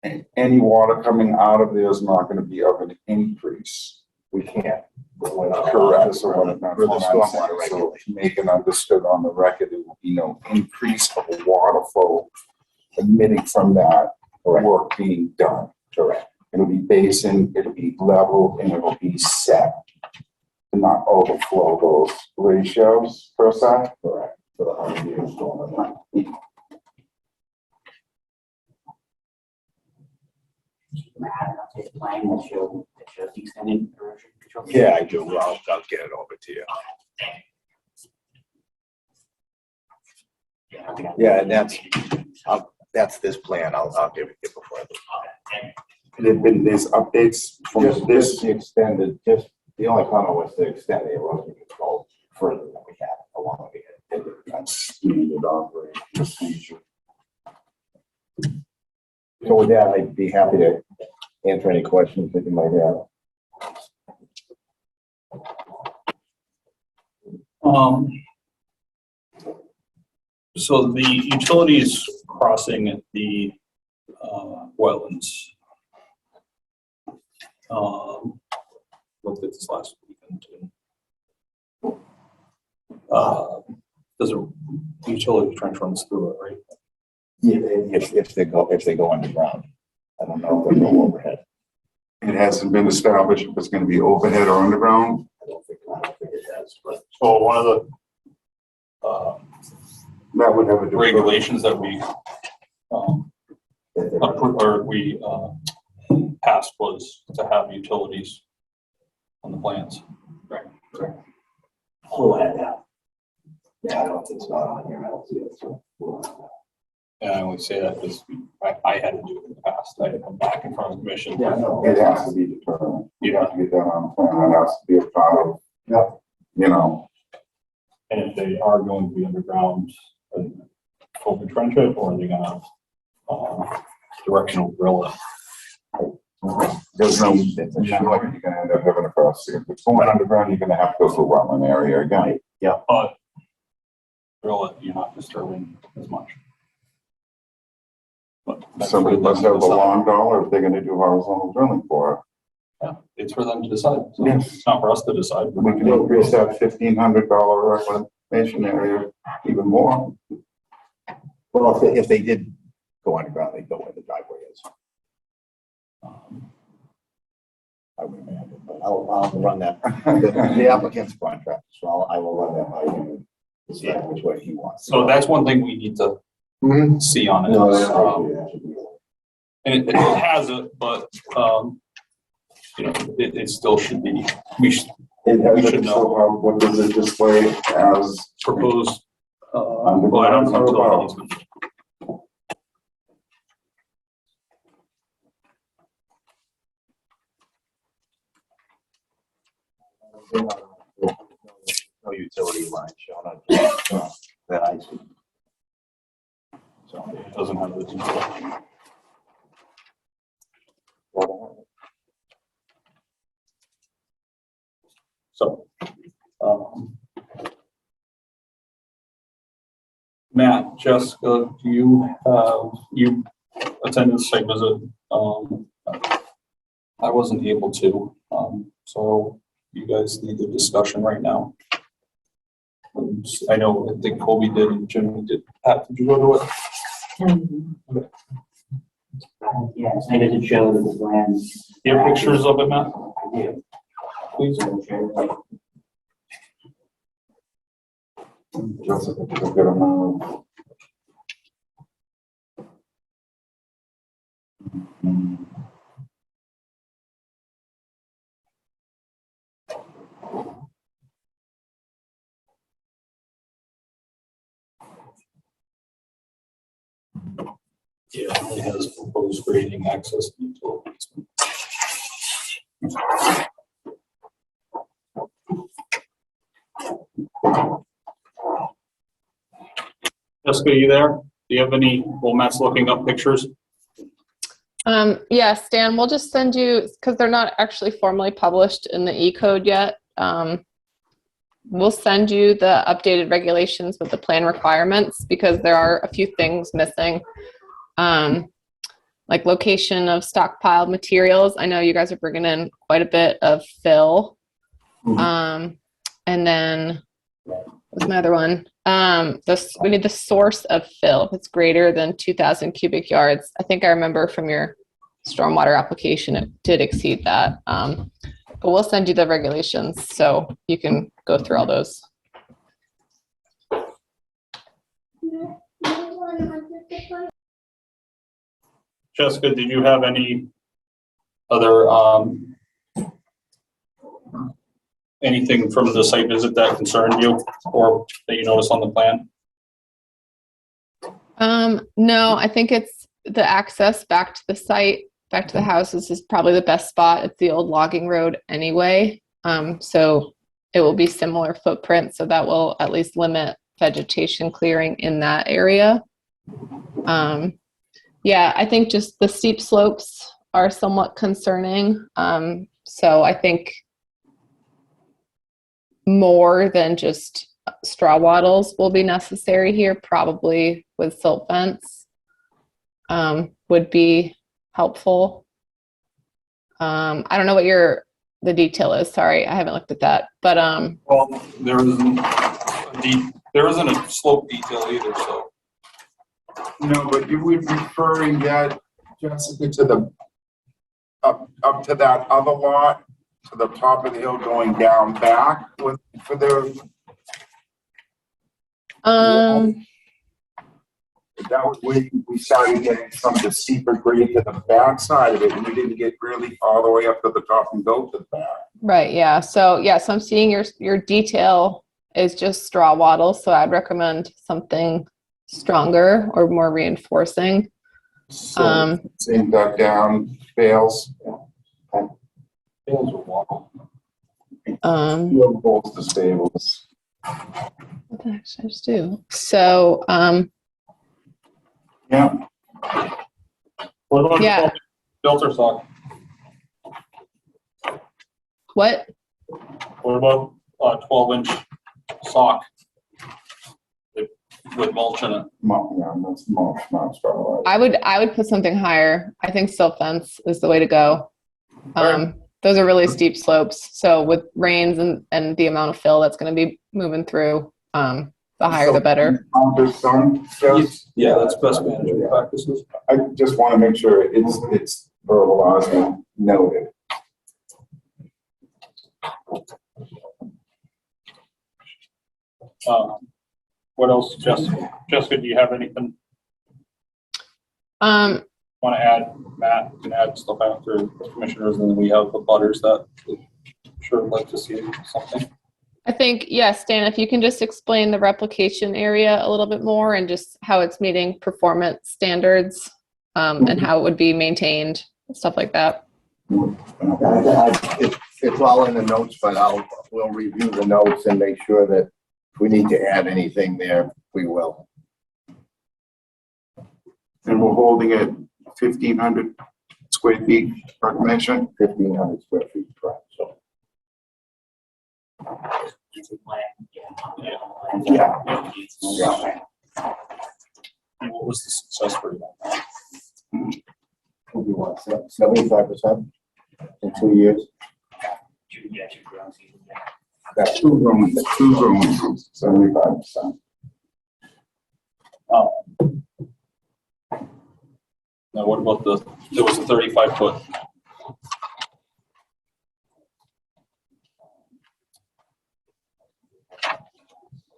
Speaker 3: And any water coming out of there is not gonna be of an increase.
Speaker 6: We can't. We're not
Speaker 3: Correct. So what
Speaker 6: allowed
Speaker 3: I'm
Speaker 6: for the
Speaker 3: saying,
Speaker 6: stormwater
Speaker 3: so
Speaker 6: regulation.
Speaker 3: make it understood on the record, there will be no increase of water flow emitting from that work being done.
Speaker 6: Correct.
Speaker 3: It'll be basin, it'll be level, and it'll be set to not overflow those ratios per se.
Speaker 6: Correct. For the 100-year storm.
Speaker 5: have an updated plan that shows the extended erosion control?
Speaker 6: Yeah, I do. I'll get it over to you.
Speaker 5: Yeah, I think I-
Speaker 6: Yeah, and that's this plan. I'll give it to you before I leave.
Speaker 3: There's updates from
Speaker 6: Just
Speaker 3: this.
Speaker 6: the extended, the only comment was to extend the erosion control further than we had along with it.
Speaker 3: That's standard operating procedure.
Speaker 6: So with that, I'd be happy to answer any questions that you might have.
Speaker 1: So the utilities crossing at the wetlands. Looked at this last weekend too. There's a utility trench runs through it, right?
Speaker 6: Yeah, if they go underground. I don't know if they go overhead.
Speaker 3: It hasn't been established if it's gonna be overhead or underground.
Speaker 6: I don't think it has, but
Speaker 1: So one of the
Speaker 3: That would have a.
Speaker 1: regulations that we passed was to have utilities on the plans.
Speaker 5: We'll add that.
Speaker 6: yeah, I don't think it's not on here. I don't see it, so.
Speaker 1: And I only say that because I had to do it in the past. I had to come back in front of the commission.
Speaker 6: Yeah, no,
Speaker 3: It has to be determined. You have to get that on the plan. That has to be a part of, you know,
Speaker 1: And if they are going to be underground, open trench it, or are they gonna directional drill it?
Speaker 3: there's no, you're gonna end up having a cross. If it's going underground, you're gonna have to go through wetland area again.
Speaker 1: But drill it, you're not disturbing as much. But that's
Speaker 3: Somebody
Speaker 1: for them
Speaker 3: must
Speaker 1: to
Speaker 3: have a
Speaker 1: decide.
Speaker 3: long dollar if they're gonna do horizontal drilling for it.
Speaker 1: Yeah, it's for them to decide. So
Speaker 3: Yes.
Speaker 1: it's not for us to decide.
Speaker 3: We can increase that $1,500 reclamation area even more.
Speaker 6: Well, if they did go underground, they'd go where the driveway is. I would imagine, but I'll run that, the applicant's contract, so I will run that by him and decide which way he wants.
Speaker 1: So that's one thing we need to
Speaker 6: Mhm.
Speaker 1: see on it.
Speaker 6: No, that should be.
Speaker 1: And it has it, but, you know, it still should be, we should
Speaker 3: It
Speaker 1: We
Speaker 3: has
Speaker 1: should
Speaker 3: it,
Speaker 1: know.
Speaker 3: so what does it display as?
Speaker 1: propose, well, I don't know.
Speaker 3: Underground.
Speaker 6: No utility line shown on that I see. So
Speaker 1: It doesn't have the detail. So, Matt, Jessica, do you attended the site visit? I wasn't able to, so you guys need a discussion right now. I know, I think Colby did and Jimmy did. Pat, did you go to it?
Speaker 5: Yeah, so I did show the plans.
Speaker 1: Do you have pictures of it, Matt?
Speaker 5: I do.
Speaker 1: Please.
Speaker 3: Jessica, took a good amount of.
Speaker 1: Yeah, it has proposed grading access to utilities. Jessica, you there? Do you have any, well, Matt's looking up pictures.
Speaker 7: Yes, Dan, we'll just send you, because they're not actually formally published in the E-code yet. We'll send you the updated regulations with the plan requirements because there are a few things missing. Like location of stockpiled materials. I know you guys are bringing in quite a bit of fill. And then, what's my other one? We need the source of fill. If it's greater than 2,000 cubic yards. I think I remember from your stormwater application, it did exceed that. But we'll send you the regulations so you can go through all those.
Speaker 1: Jessica, did you have any other, anything from the site visit that concerned you or that you noticed on the plan?
Speaker 7: No, I think it's the access back to the site, back to the houses is probably the best spot. It's the old logging road anyway. So it will be similar footprint. So that will at least limit vegetation clearing in that area. Yeah, I think just the steep slopes are somewhat concerning. So I think more than just straw wattles will be necessary here, probably with silt fence would be helpful. I don't know what the detail is. Sorry, I haven't looked at that. But
Speaker 1: Well, there isn't a slope detail either, so.
Speaker 3: No, but you would referring that, Jessica, to the, up to that other lot, to the top of the hill going down back with, for the, that was where we started getting some of the steeper grade to the back side of it, and we didn't get really all the way up to the top and go to the back.
Speaker 7: right, yeah. So I'm seeing your detail is just straw wattle. So I'd recommend something stronger or more reinforcing.
Speaker 3: So, same back down, bales.
Speaker 1: Bales will walk.
Speaker 3: Bolts to stables.
Speaker 7: What the heck should I just do? So
Speaker 3: Yeah,
Speaker 1: What about
Speaker 7: Yeah.
Speaker 1: filter sock?
Speaker 7: what?
Speaker 1: What about 12-inch sock with mulch in it?
Speaker 3: that's mulch, not straw.
Speaker 7: I would put something higher. I think silt fence is the way to go. Those are really steep slopes. So with rains and the amount of fill that's going to be moving through, the higher the better.
Speaker 1: Yeah, that's best management practices.
Speaker 3: I just want to make sure it's verbalized and noted.
Speaker 1: What else, Jessica? Jessica, do you have anything
Speaker 7: Um,
Speaker 1: want to add? Matt can add stuff after the commissioners, and then we have the butters that would sure like to see something.
Speaker 7: I think, yes, Dan, if you can just explain the replication area a little bit more and just how it's meeting performance standards, and how it would be maintained, stuff like that.
Speaker 6: It's all in the notes, but we'll review the notes and make sure that if we need to add anything there, we will.
Speaker 3: And we're holding it 1,500 square feet per commission.
Speaker 6: 1,500 square feet, correct, so.
Speaker 3: Yeah.
Speaker 1: And what was the success rate on that?
Speaker 6: What do you want, 75% in 2 years?
Speaker 3: That's two rooms, 75%.
Speaker 1: Now, what about there was a 35-foot?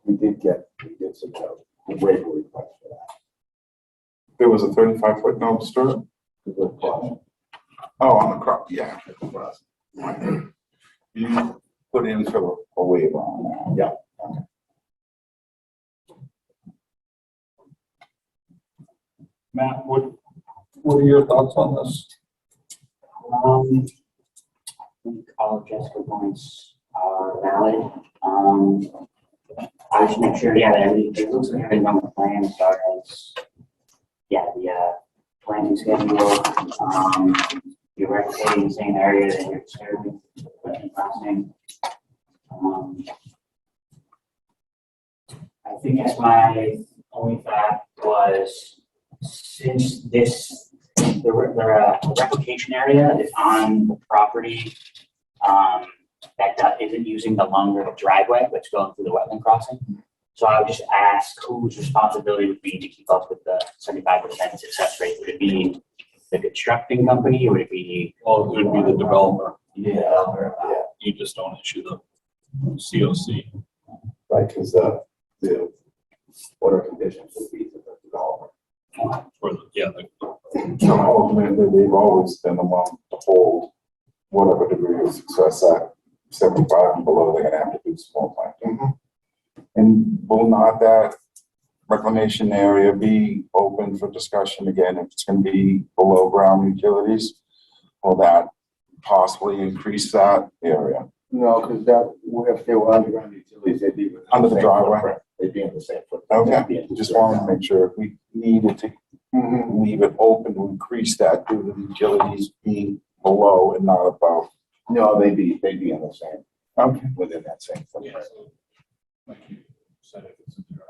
Speaker 6: We did some waiver request for that.
Speaker 3: There was a 35-foot no disturb?
Speaker 6: Good question.
Speaker 3: Oh, on the crop, yeah. You put in for a waiver on that.
Speaker 6: Yeah.
Speaker 1: Matt, what are your thoughts on this?
Speaker 5: All of Jessica's points are valid. I just make sure, yeah, it looks like everything on the plan as far as, yeah, the planting schedule, you're replicating the same area that you're disturbing, crossing. I think that's my only thought was, since the replication area is on the property that isn't using the longer driveway, which going through the wetland crossing. So I would just ask whose responsibility would be to keep up with the 75% success rate? Would it be the constructing company, or would it be?
Speaker 1: Well, it would be the developer.
Speaker 5: Yeah.
Speaker 1: You just don't issue the COC.
Speaker 6: Right, because the order of conditions would be to the developer.
Speaker 3: Ultimately, they've always been the one to hold whatever degree of success at 75 and below, they're gonna have to do small planting. And will not that reclamation area be open for discussion again if it's gonna be below ground utilities? Will that possibly increase that area?
Speaker 6: No, because if they were underground utilities, they'd be within
Speaker 3: Under the
Speaker 6: same
Speaker 3: driveway?
Speaker 6: footprint. They'd be in the same footprint.
Speaker 3: Okay, just wanted to make sure if we needed to leave it open to increase that due to the utilities being below and not above.
Speaker 6: No, they'd be in the same,
Speaker 3: Okay.
Speaker 6: within that same footprint.
Speaker 1: Like you said, if it's in the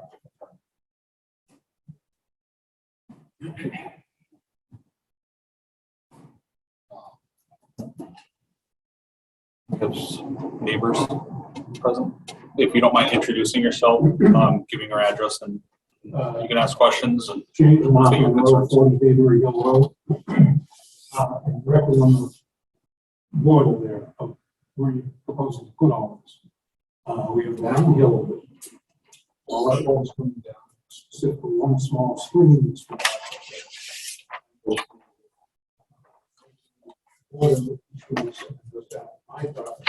Speaker 1: There's neighbors present. If you don't mind introducing yourself, giving your address, and you can ask questions and
Speaker 11: James
Speaker 1: say
Speaker 11: Moffett,
Speaker 1: your
Speaker 11: Road,
Speaker 1: concerns.
Speaker 11: 40 Bayberry Hill Road. And directly on the border there of where you're proposing to put all this. We have downhill of it. All that water's coming down, specifically one small stream that's. Water that goes down my property.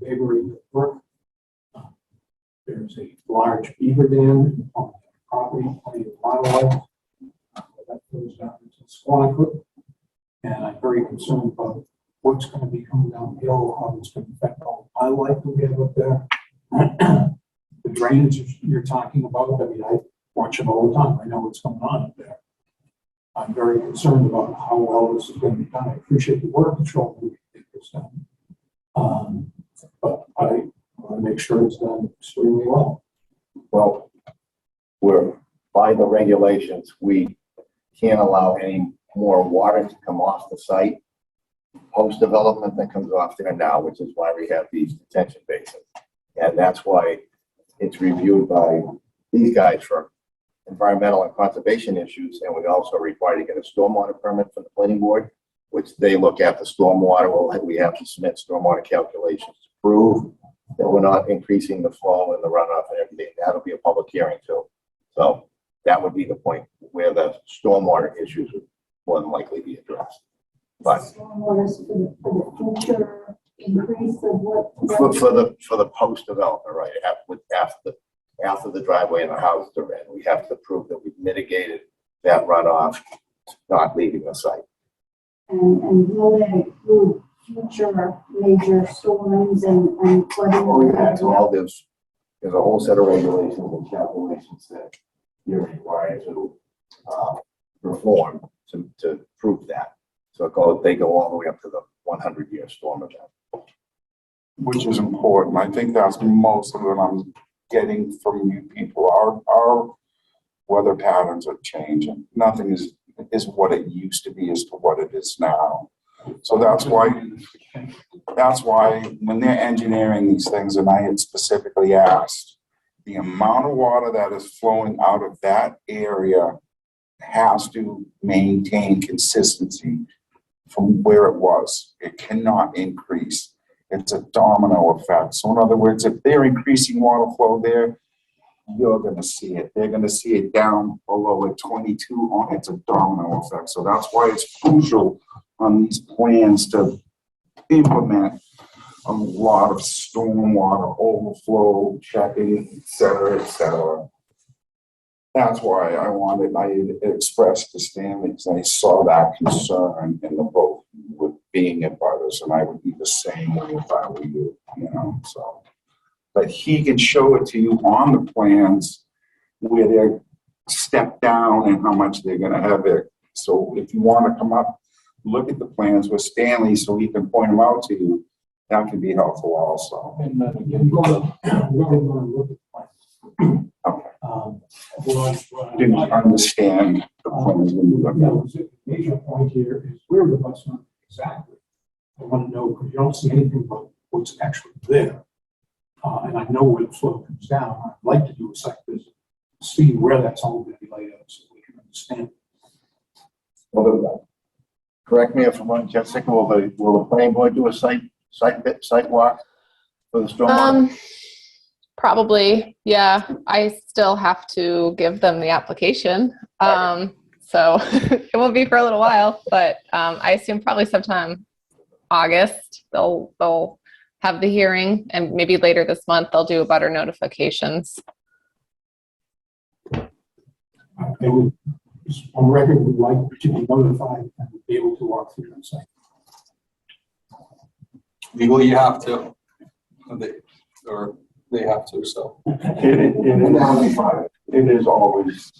Speaker 11: Bayberry Brook. There's a large beaver dam on the property, plenty of wildlife. That goes down into Squanicook. And I'm very concerned about what's going to be coming downhill, how it's going to affect all the wildlife we have up there. The drainage you're talking about, I mean, I watch it all the time. I know what's going on up there. I'm very concerned about how well this is going to be done. I appreciate the work control we get this done. But I want to make sure it's done extremely well.
Speaker 6: Well, by the regulations, we can't allow any more water to come off the site post-development that comes off there now, which is why we have these detention basins. And that's why it's reviewed by these guys for environmental and conservation issues, and we also require to get a stormwater permit from the planning board, which they look at the stormwater, well, we have to submit stormwater calculations to prove that we're not increasing the flow and the runoff and everything. That'll be a public hearing too. So that would be the point where the stormwater issues would more than likely be addressed. But
Speaker 9: Stormwater's for the future increase of what?
Speaker 6: for the post-development, right, after the driveway and the houses are in, we have to prove that we've mitigated that runoff, not leaving the site.
Speaker 9: And will that include future major storms and flooding?
Speaker 6: Oh, yeah, it's all there's a whole set of regulations and calculations that you're required to perform to prove that. So they go all the way up to the 100-year storm event.
Speaker 3: Which is important. I think that's most of what I'm getting from you people. Our weather patterns are changing. Nothing is what it used to be as to what it is now. So that's why when they're engineering these things, and I had specifically asked, the amount of water that is flowing out of that area has to maintain consistency from where it was. It cannot increase. It's a domino effect. So in other words, if they're increasing water flow there, you're going to see it. They're going to see it down below at 22 on. It's a domino effect. So that's why it's crucial on these plans to implement a lot of stormwater overflow checking, et cetera, et cetera. That's why I expressed to Stanley, because I saw that concern in the both with being in butters, and I would be the same way if I were you, so. But he can show it to you on the plans where they're stepped down and how much they're gonna have it. So if you wanna come up, look at the plans with Stanley so he can point them out to you, that can be helpful also.
Speaker 11: And again, we're really gonna look at plans.
Speaker 3: Okay.
Speaker 11: Well,
Speaker 3: Didn't understand the plans when you look at them.
Speaker 11: The major point here is where the bus went exactly. I want to know, because you don't see anything but what's actually there. And I know where the flow comes down. I'd like to do a site visit, see where that's all going to be laid out so we can understand.
Speaker 6: Well, correct me if I'm wrong, Jessica, will the planning board do a site walk for the stormwater?
Speaker 7: Probably, yeah. I still have to give them the application. So it won't be for a little while, but I assume probably sometime August they'll have the hearing, and maybe later this month they'll do butter notifications.
Speaker 11: I would, just on record, would like to be notified and be able to walk through and say.
Speaker 1: Legally, you have to. They have to, so.
Speaker 3: It is always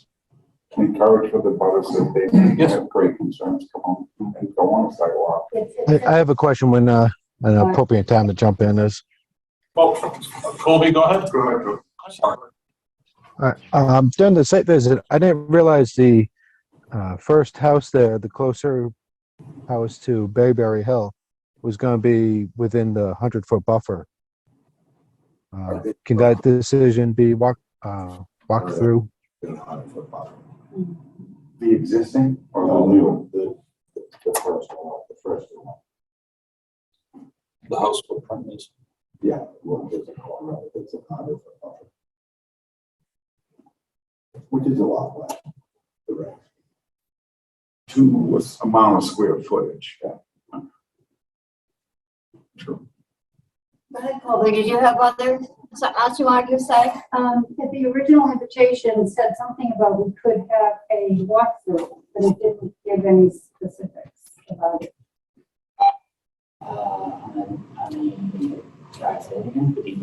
Speaker 3: encouraged for the butters that they have great concerns, come on and go on a sidewalk.
Speaker 4: I have a question when an appropriate time to jump in is.
Speaker 1: Well, Colby, go ahead. Sorry.
Speaker 4: All right. During the site visit, I didn't realize the first house there, the closer house to Bayberry Hill, was going to be within the 100-foot buffer. Can that decision be walked through?
Speaker 3: The existing or the new?
Speaker 6: The first one.
Speaker 1: The house footprint is.
Speaker 6: Yeah, well, it's a corner, it's a 100-foot buffer. Which is a lot less. Correct.
Speaker 3: To amount of square footage. Yeah. True.
Speaker 2: Go ahead, Colby, did you have something else you wanted to say?
Speaker 9: That the original invitation said something about we could have a walkthrough, but it didn't give any specifics about it.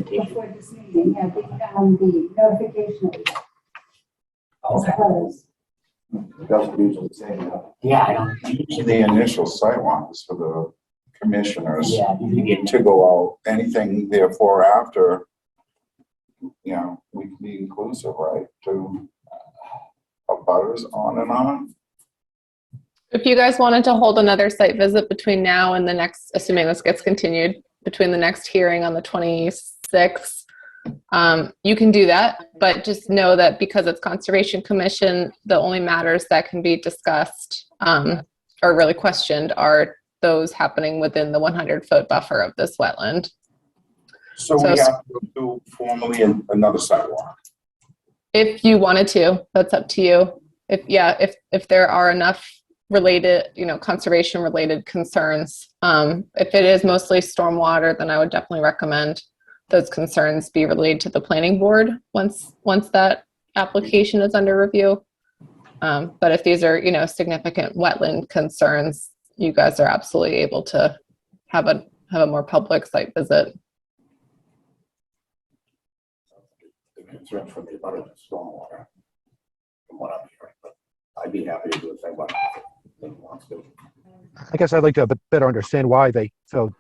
Speaker 9: Before this meeting, yeah, the notification.
Speaker 8: Okay.
Speaker 6: That's usually the same,
Speaker 8: Yeah, I don't.
Speaker 3: The initial sidewalk is for the commissioners
Speaker 8: Yeah, you get
Speaker 3: to go out. Anything therefore after, we can be inclusive, right, to butters on and on.
Speaker 7: If you guys wanted to hold another site visit between now and the next, assuming this gets continued, between the next hearing on the 26th, you can do that, but just know that because it's Conservation Commission, the only matters that can be discussed or really questioned are those happening within the 100-foot buffer of this wetland.
Speaker 3: So we have to do formally another sidewalk.
Speaker 7: If you wanted to, that's up to you. If there are enough related, conservation related concerns. If it is mostly stormwater, then I would definitely recommend those concerns be relayed to the planning board once that application is under review. But if these are, significant wetland concerns, you guys are absolutely able to have a more public site visit.
Speaker 6: The concern for me about it is stormwater, from what I'm hearing, but I'd be happy to do if anyone wants to.
Speaker 4: I guess I'd like to better understand why they felt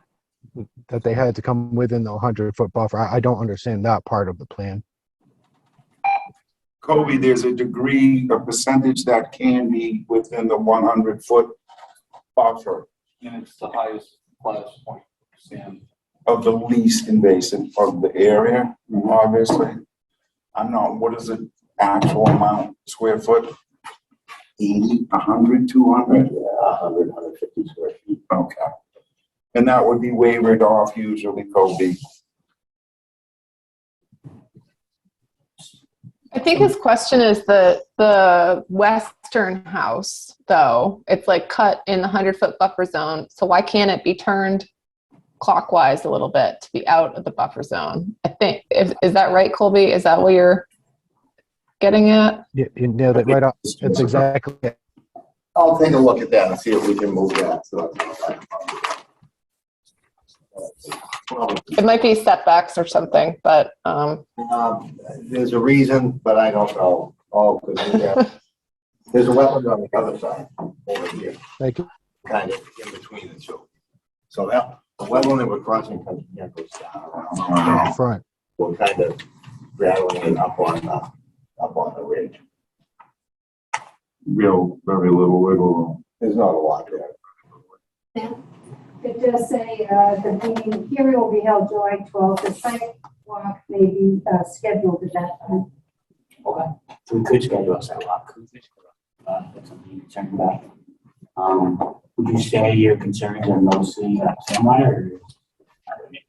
Speaker 4: that they had to come within the 100-foot buffer. I don't understand that part of the plan.
Speaker 3: Kobe, there's a degree, a percentage that can be within the 100-foot buffer
Speaker 1: And it's the highest class point sand.
Speaker 3: of the least invasive of the area, obviously. I'm not, what is the actual amount, square foot? 80, 100, 200?
Speaker 6: 100, 150 square feet.
Speaker 3: Okay. And that would be wavered off usually, Kobe.
Speaker 7: I think his question is the western house, though. It's like cut in the 100-foot buffer zone. So why can't it be turned clockwise a little bit to be out of the buffer zone? I think, is that right, Colby? Is that what you're getting at?
Speaker 4: You nailed it right up. That's exactly it.
Speaker 6: I'll take a look at that and see if we can move that. So
Speaker 7: It might be setbacks or something, but
Speaker 6: there's a reason, but I don't know. Oh, because there's a wetland on the other side over here,
Speaker 4: Thank you.
Speaker 6: kind of in between the two. So that the wetland that we're crossing comes here, goes down.
Speaker 4: In front.
Speaker 6: We're kind of rattling it up on the ridge.
Speaker 3: Very little wiggle room.
Speaker 6: There's not a lot there.
Speaker 9: It does say, the hearing will be held July 12th. The site walk may be scheduled at that time.
Speaker 5: Okay, so we could schedule a sidewalk. That's something you're concerned about. Would you say your concerns are mostly stormwater or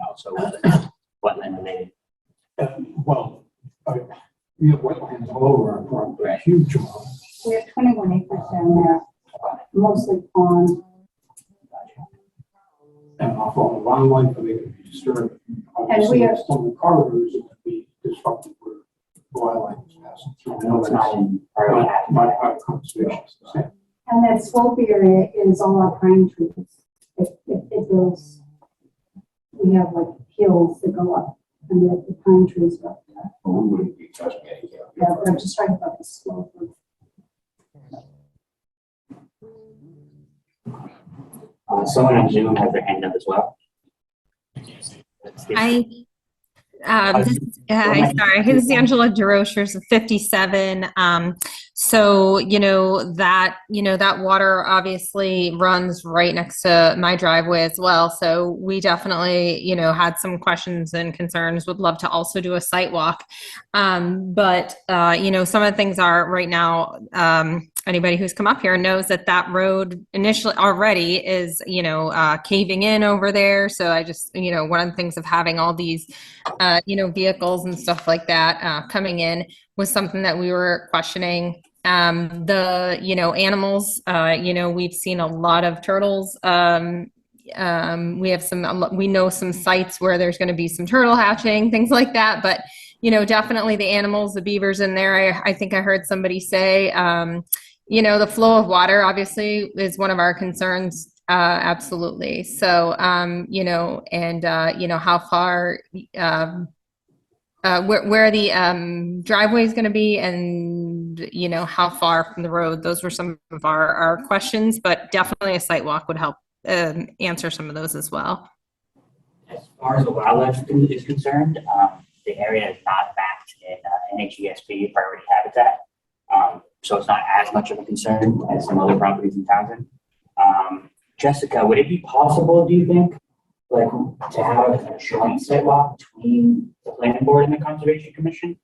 Speaker 5: also wetland related?
Speaker 11: Well, we have wetlands all over our property, a huge amount.
Speaker 9: We have 21 acres down there, mostly pond.
Speaker 11: And off all the wildlife, and they can be disturbed.
Speaker 9: And we are-
Speaker 11: Some of the corridors that can be disrupted where wildlife is passing through.
Speaker 5: I know it's not in priority habitat.
Speaker 11: By conservation.
Speaker 9: And that slope area is all our pine trees. It goes, we have like hills that go up and the pine trees are up there.
Speaker 6: We wouldn't be touching it here.
Speaker 9: Yeah, but I'm just talking about the slope.
Speaker 5: Someone on Zoom has their hand up as well.
Speaker 12: Sorry, this is Angela DeRochers of 57. So, that water obviously runs right next to my driveway as well. So we definitely, had some questions and concerns, would love to also do a site walk. But some of the things are right now, anybody who's come up here knows that road initially already is, caving in over there. So I just, one of the things of having all these, vehicles and stuff like that coming in was something that we were questioning. Animals, we've seen a lot of turtles. We know some sites where there's going to be some turtle hatching, things like that. But, definitely the animals, the beavers in there. I think I heard somebody say, the flow of water obviously is one of our concerns. Absolutely. So, how far, where the driveway is going to be and, how far from the road. Those were some of our questions, but definitely a site walk would help answer some of those as well.
Speaker 5: As far as the wildlife is concerned, the area is not mapped in NHESP priority habitat. So it's not as much of a concern as some other properties in Townsend. Jessica, would it be possible, do you think, to have a joint sidewalk between the planning board and the conservation commission?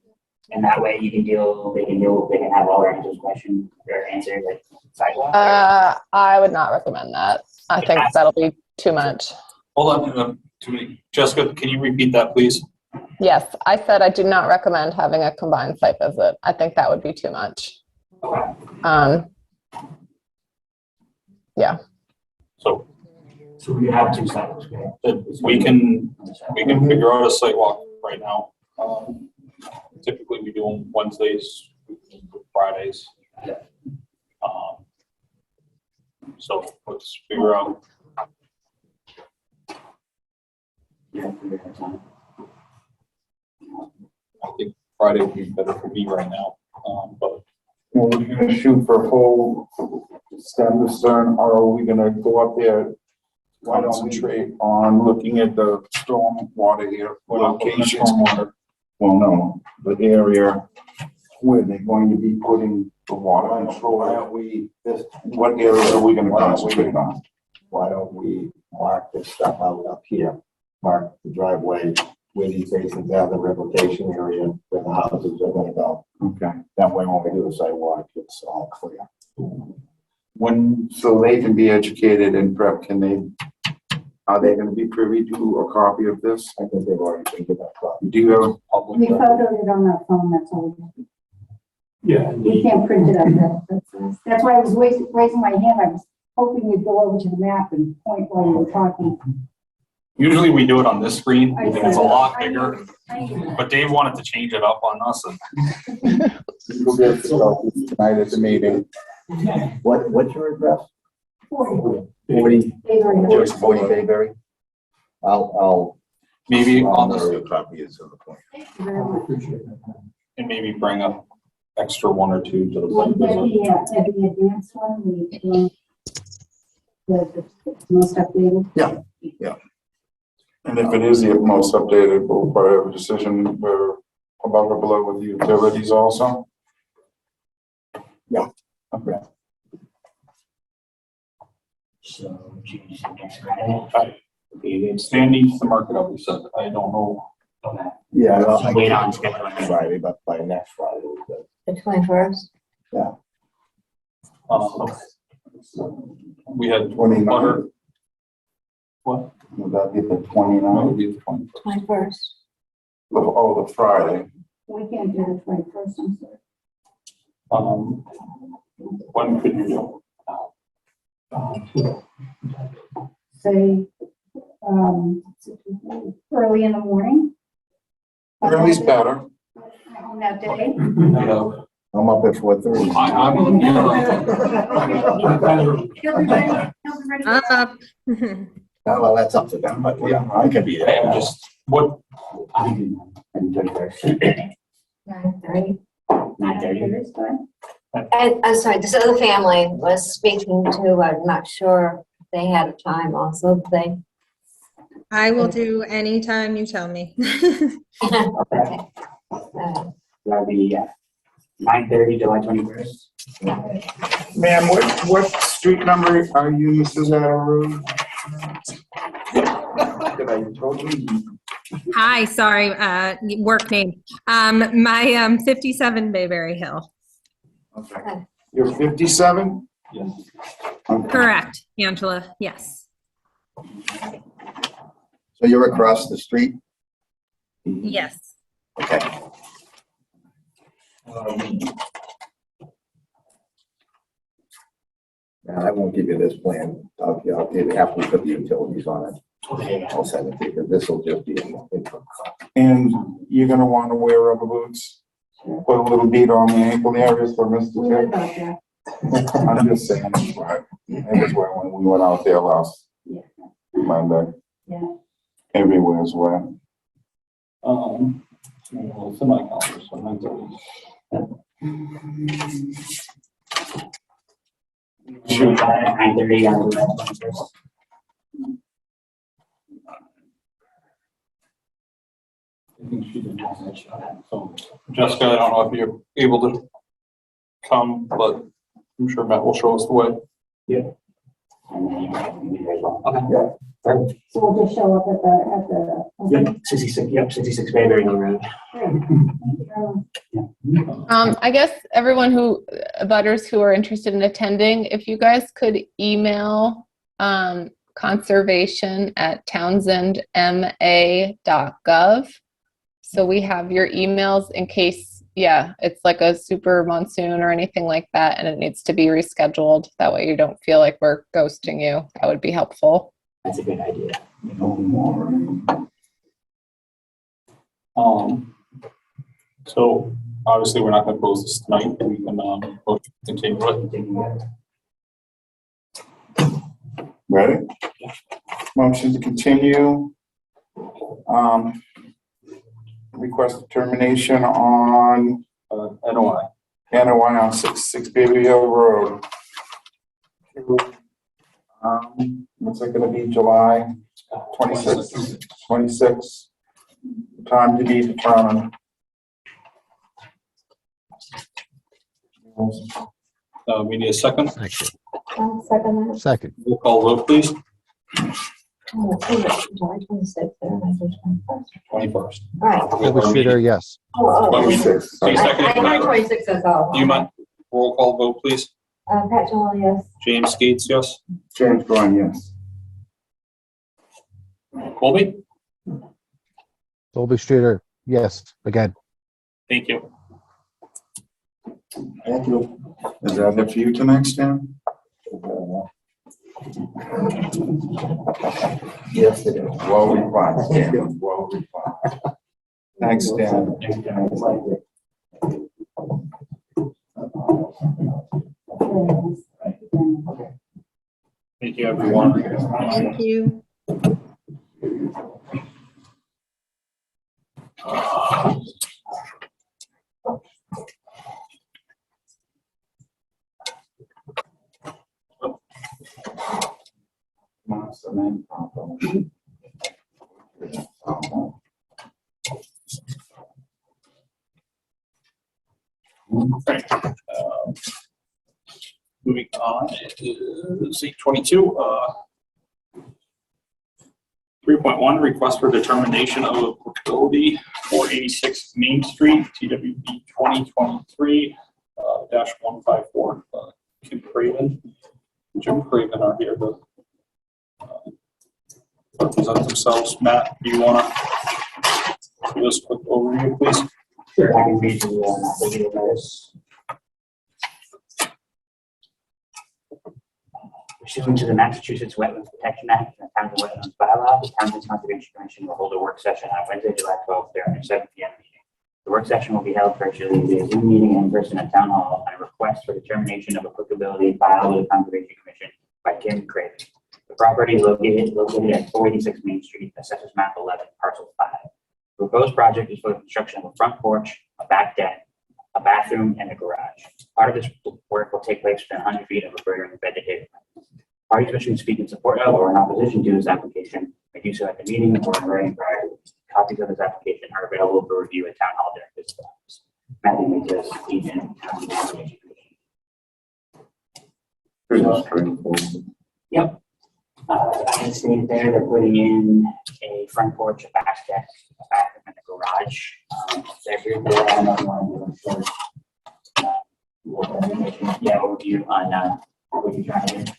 Speaker 5: And that way they can have all their answers like sidewalk.
Speaker 7: I would not recommend that. I think that'll be too much.
Speaker 1: Hold on, too many. Jessica, can you repeat that, please?
Speaker 7: Yes, I said I do not recommend having a combined site visit. I think that would be too much. Yeah.
Speaker 1: So
Speaker 5: we have two sidewalks, okay?
Speaker 1: we can figure out a site walk right now. Typically we do them Wednesdays, Fridays. So let's figure out. I think Friday would be better for me right now, but
Speaker 3: Are we gonna shoot for full stem to stern, or are we gonna go up there, concentrate on looking at the storm water here, locations? Well, no, the area where they're going to be putting the water control.
Speaker 6: Why don't we just,
Speaker 3: What areas are we gonna concentrate on?
Speaker 6: why don't we mark this stuff out up here? Mark the driveway where these basins have the replication area where the houses are gonna go.
Speaker 3: Okay.
Speaker 6: That way, when we do the sidewalk, it's all clear.
Speaker 3: When, so they can be educated and prep, are they gonna be privy to a copy of this?
Speaker 6: I think they've already been given a copy.
Speaker 3: Do you have,
Speaker 1: public.
Speaker 9: We photoed it on our phone, that's all we did.
Speaker 11: Yeah.
Speaker 9: We can't print it up, that's why I was raising my hand, I was hoping you'd go over to the map and point while you were talking.
Speaker 1: Usually we do it on this screen, and it's a lot bigger,
Speaker 9: I knew.
Speaker 1: but Dave wanted to change it up on us and
Speaker 3: we'll get to go tonight at the meeting.
Speaker 6: What's your address?
Speaker 9: 40.
Speaker 6: 40,
Speaker 9: Bayberry Hill.
Speaker 6: just 40 Bayberry? I'll.
Speaker 1: maybe on
Speaker 6: I'll
Speaker 1: this,
Speaker 6: copy is of the point.
Speaker 9: Thank you very much.
Speaker 11: Appreciate that.
Speaker 1: and maybe bring up extra one or two to the
Speaker 9: We'll
Speaker 1: site
Speaker 9: get
Speaker 1: visit.
Speaker 9: the advanced one, the most updated.
Speaker 3: And if it is the most updated, we'll probably have a decision where above or below with the utilities also.
Speaker 6: Yeah.
Speaker 3: Okay.
Speaker 5: So, change the next Friday.
Speaker 1: Stan needs to mark it up, he said, I don't know.
Speaker 5: Okay.
Speaker 6: Yeah,
Speaker 5: So
Speaker 6: I'll
Speaker 5: wait on scheduling.
Speaker 6: Friday, but by next Friday. we'll
Speaker 2: The 21st?
Speaker 1: We had
Speaker 3: 29.
Speaker 1: butter. What?
Speaker 3: Would that be the
Speaker 1: That
Speaker 3: 29th?
Speaker 1: would be the 20th.
Speaker 2: 21st.
Speaker 3: Oh, the Friday.
Speaker 9: We can't do the 21st, I'm sorry.
Speaker 1: When could you do?
Speaker 9: Say, early in the morning.
Speaker 3: Early's better.
Speaker 9: On that day.
Speaker 6: I'm up at 4:30.
Speaker 1: I'm here.
Speaker 9: He'll be ready. He'll be ready.
Speaker 12: Up.
Speaker 6: Oh, well, that's up to them, but yeah, I can be
Speaker 1: I'm
Speaker 6: there.
Speaker 1: just, what,
Speaker 5: I can do first.
Speaker 2: 9:30.
Speaker 5: 9:30.
Speaker 9: It is fine.
Speaker 2: And, I'm sorry, this other family was speaking to, I'm not sure if they had a time also, they.
Speaker 12: I will do any time you tell me.
Speaker 2: Okay.
Speaker 5: That'll be 9:30, July 21st.
Speaker 3: Ma'am, what street number are you, Mrs. Arrow? Did I totally?
Speaker 12: Hi, sorry, work name. My 57 Bayberry Hill.
Speaker 3: Okay. You're 57?
Speaker 1: yes.
Speaker 3: Okay.
Speaker 12: Correct, Angela, yes.
Speaker 6: So you're across the street?
Speaker 12: Yes.
Speaker 6: Okay. Now, I won't give you this plan. I'll give you after we put the utilities on it.
Speaker 5: Okay.
Speaker 6: I'll send it to you, because this will just be in.
Speaker 3: And you're gonna wanna wear rubber boots? Put a little bead on the ankle areas for Mr.
Speaker 9: We'll worry
Speaker 3: Ted?
Speaker 9: about that.
Speaker 3: I'm just saying, that's right. It was wet when we went out there last
Speaker 9: Yeah.
Speaker 3: Monday.
Speaker 9: Yeah.
Speaker 3: Everywhere is wet.
Speaker 1: Well, it's in my calendar, so 9:30.
Speaker 5: Shoot, 9:30 on July 21st.
Speaker 1: I think she did have that shot. So Jessica, I don't know if you're able to come, but I'm sure Matt will show us the way.
Speaker 5: And then you can be there as well. Okay. Perfect.
Speaker 9: So we'll just show up at the.
Speaker 5: Yep, 66 Bayberry Hill Road.
Speaker 7: I guess everyone butters who are interested in attending, if you guys could email conservation@townsendma.gov. So we have your emails in case, it's like a super monsoon or anything like that, and it needs to be rescheduled. That way you don't feel like we're ghosting you. That would be helpful.
Speaker 5: That's a good idea.
Speaker 3: No more.
Speaker 1: So obviously, we're not gonna close this tonight, we can, continue it.
Speaker 3: Ready? Motion to continue. Request determination on
Speaker 1: NOI.
Speaker 3: NOI on 66 Baby Hill Road. What's it gonna be, July 26th? Time to be determined.
Speaker 1: We need a second.
Speaker 2: Second that.
Speaker 4: Second.
Speaker 1: Roll call vote, please.
Speaker 2: Oh, July 26th, there, I did 21st.
Speaker 1: 21st.
Speaker 2: All right.
Speaker 4: Elvis Streeter, yes.
Speaker 2: Oh.
Speaker 3: 26th.
Speaker 1: So you second it,
Speaker 2: I
Speaker 1: Matt?
Speaker 2: heard 26 as well.
Speaker 1: Do you mind? Roll call vote, please.
Speaker 2: Pat Joel, yes.
Speaker 1: James Gates, yes.
Speaker 3: James Gruen, yes.
Speaker 1: Colby?
Speaker 4: Elvis Streeter, yes, again.
Speaker 1: Thank you.
Speaker 3: Thank you. Is that it for you tonight, Stan?
Speaker 5: Yes, it is.
Speaker 3: Well replied, Stan. Well replied. Thanks, Stan.
Speaker 1: Thank you, everyone.
Speaker 12: Thank you.
Speaker 1: Moving on to C22, 3.1, request for determination of applicability, 486 Main Street, TWB 2023-154. Kim Craven, Jim Craven are here to represent themselves. Matt, do you want to give us a quick overview, please?
Speaker 5: Sure, I can read the legal notice. Pursuant to the Massachusetts Wetlands Protection Act and the Town of Wetlands bylaw, the Townsend Conservation Commission will hold a work session on Wednesday, July 12th during a 7 p.m. meeting. The work session will be held virtually via Zoom meeting in person at Town Hall on a request for determination of applicability filed with the Conservation Commission by Kim Craven. The property is located at 486 Main Street, Assessors Map 11, Parcel 5. The proposed project is for the construction of a front porch, a back deck, a bathroom, and a garage. Part of this work will take place within 100 feet of a burgeoning vegetative. Parties wishing to speak in support of or in opposition to this application may do so at the meeting or in writing prior to this. Copies of this application are available for review at Town Hall during business hours. Matthew Matis, Agent, Town Conservation Commission. Yep. As stated there, they're putting in a front porch, a back deck, a bathroom, and a garage. They're here today. I don't know if you want to overview on what you're trying to do.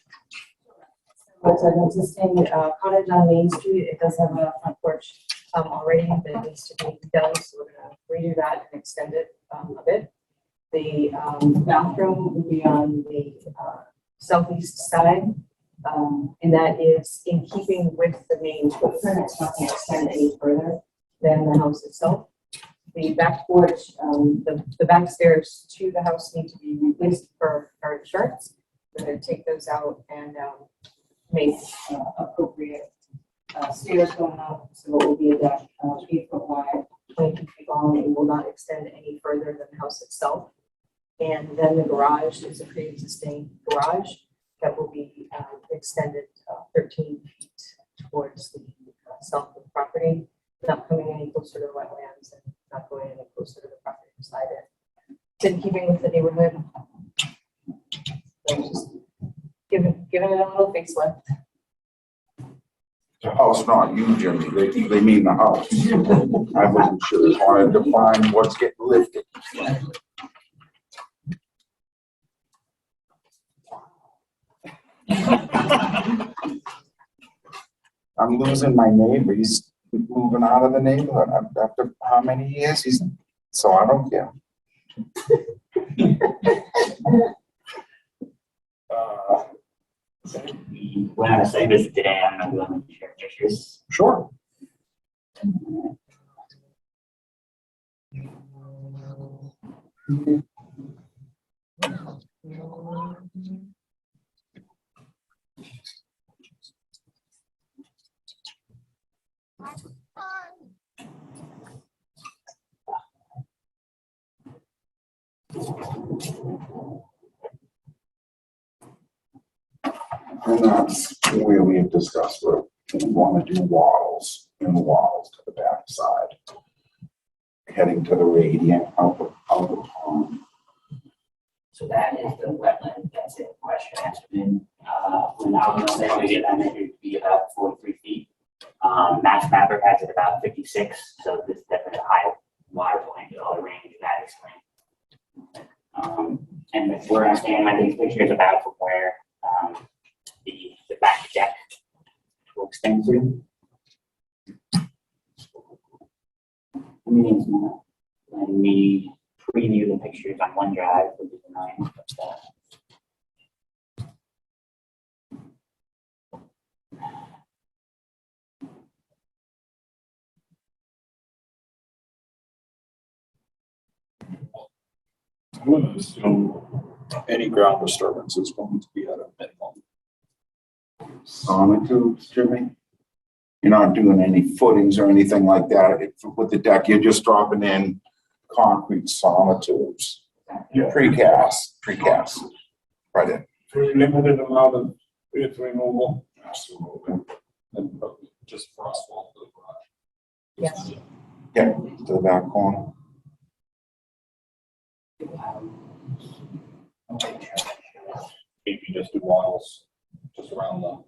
Speaker 13: It's an existing cottage on Main Street. It does have a front porch already that needs to be done, so we're gonna redo that and extend it a bit. The bathroom will be on the southeast side, and that is in keeping with the main footprint. It's not gonna extend any further than the house itself. The back porch, the back stairs to the house need to be replaced for our insurance. We're gonna take those out and make appropriate stairs going up, so it will be a deck 8 foot wide, 22 feet long. It will not extend any further than the house itself. And then the garage is a pre-existing garage that will be extended 13 feet towards the south of the property, not coming any closer to the wetlands and not going any closer to the property beside it. It's in keeping with the neighborhood. So just given giving it a little facelift.
Speaker 3: The house, not you, Jimmy. They mean the house. I wasn't sure. I wanted to define what's getting lifted. I'm losing my neighbor. He's moving out of the neighborhood after how many years? So I don't care.
Speaker 8: We went on a site visit today. I'm not going to share pictures.
Speaker 1: Sure.
Speaker 3: And that's where we have discussed where we want to do wattles and wattles to the backside. Heading to the radiant out the pond.
Speaker 8: So that is the wetland that's in question has been, when I was on there, we did, I measured it to be about 43 feet. Max Mapper has it about 56, so this is definitely a high water point, all the range that explained. And where I'm standing, I think this picture is about from where, the back deck will extend to. When we preview the pictures on OneDrive, which is annoying, but,
Speaker 1: I'm going to assume any ground disturbance is going to be at a minimum.
Speaker 3: Sonotubes, Jimmy? You're not doing any footings or anything like that. With the deck, you're just dropping in concrete sonotubes. Precast, right in.
Speaker 1: Very limited amount of earth removal.
Speaker 3: Absolutely.
Speaker 1: And just for asphalt.
Speaker 13: Yes.
Speaker 3: Yeah, to the back corner.
Speaker 1: You can just do wattles just around the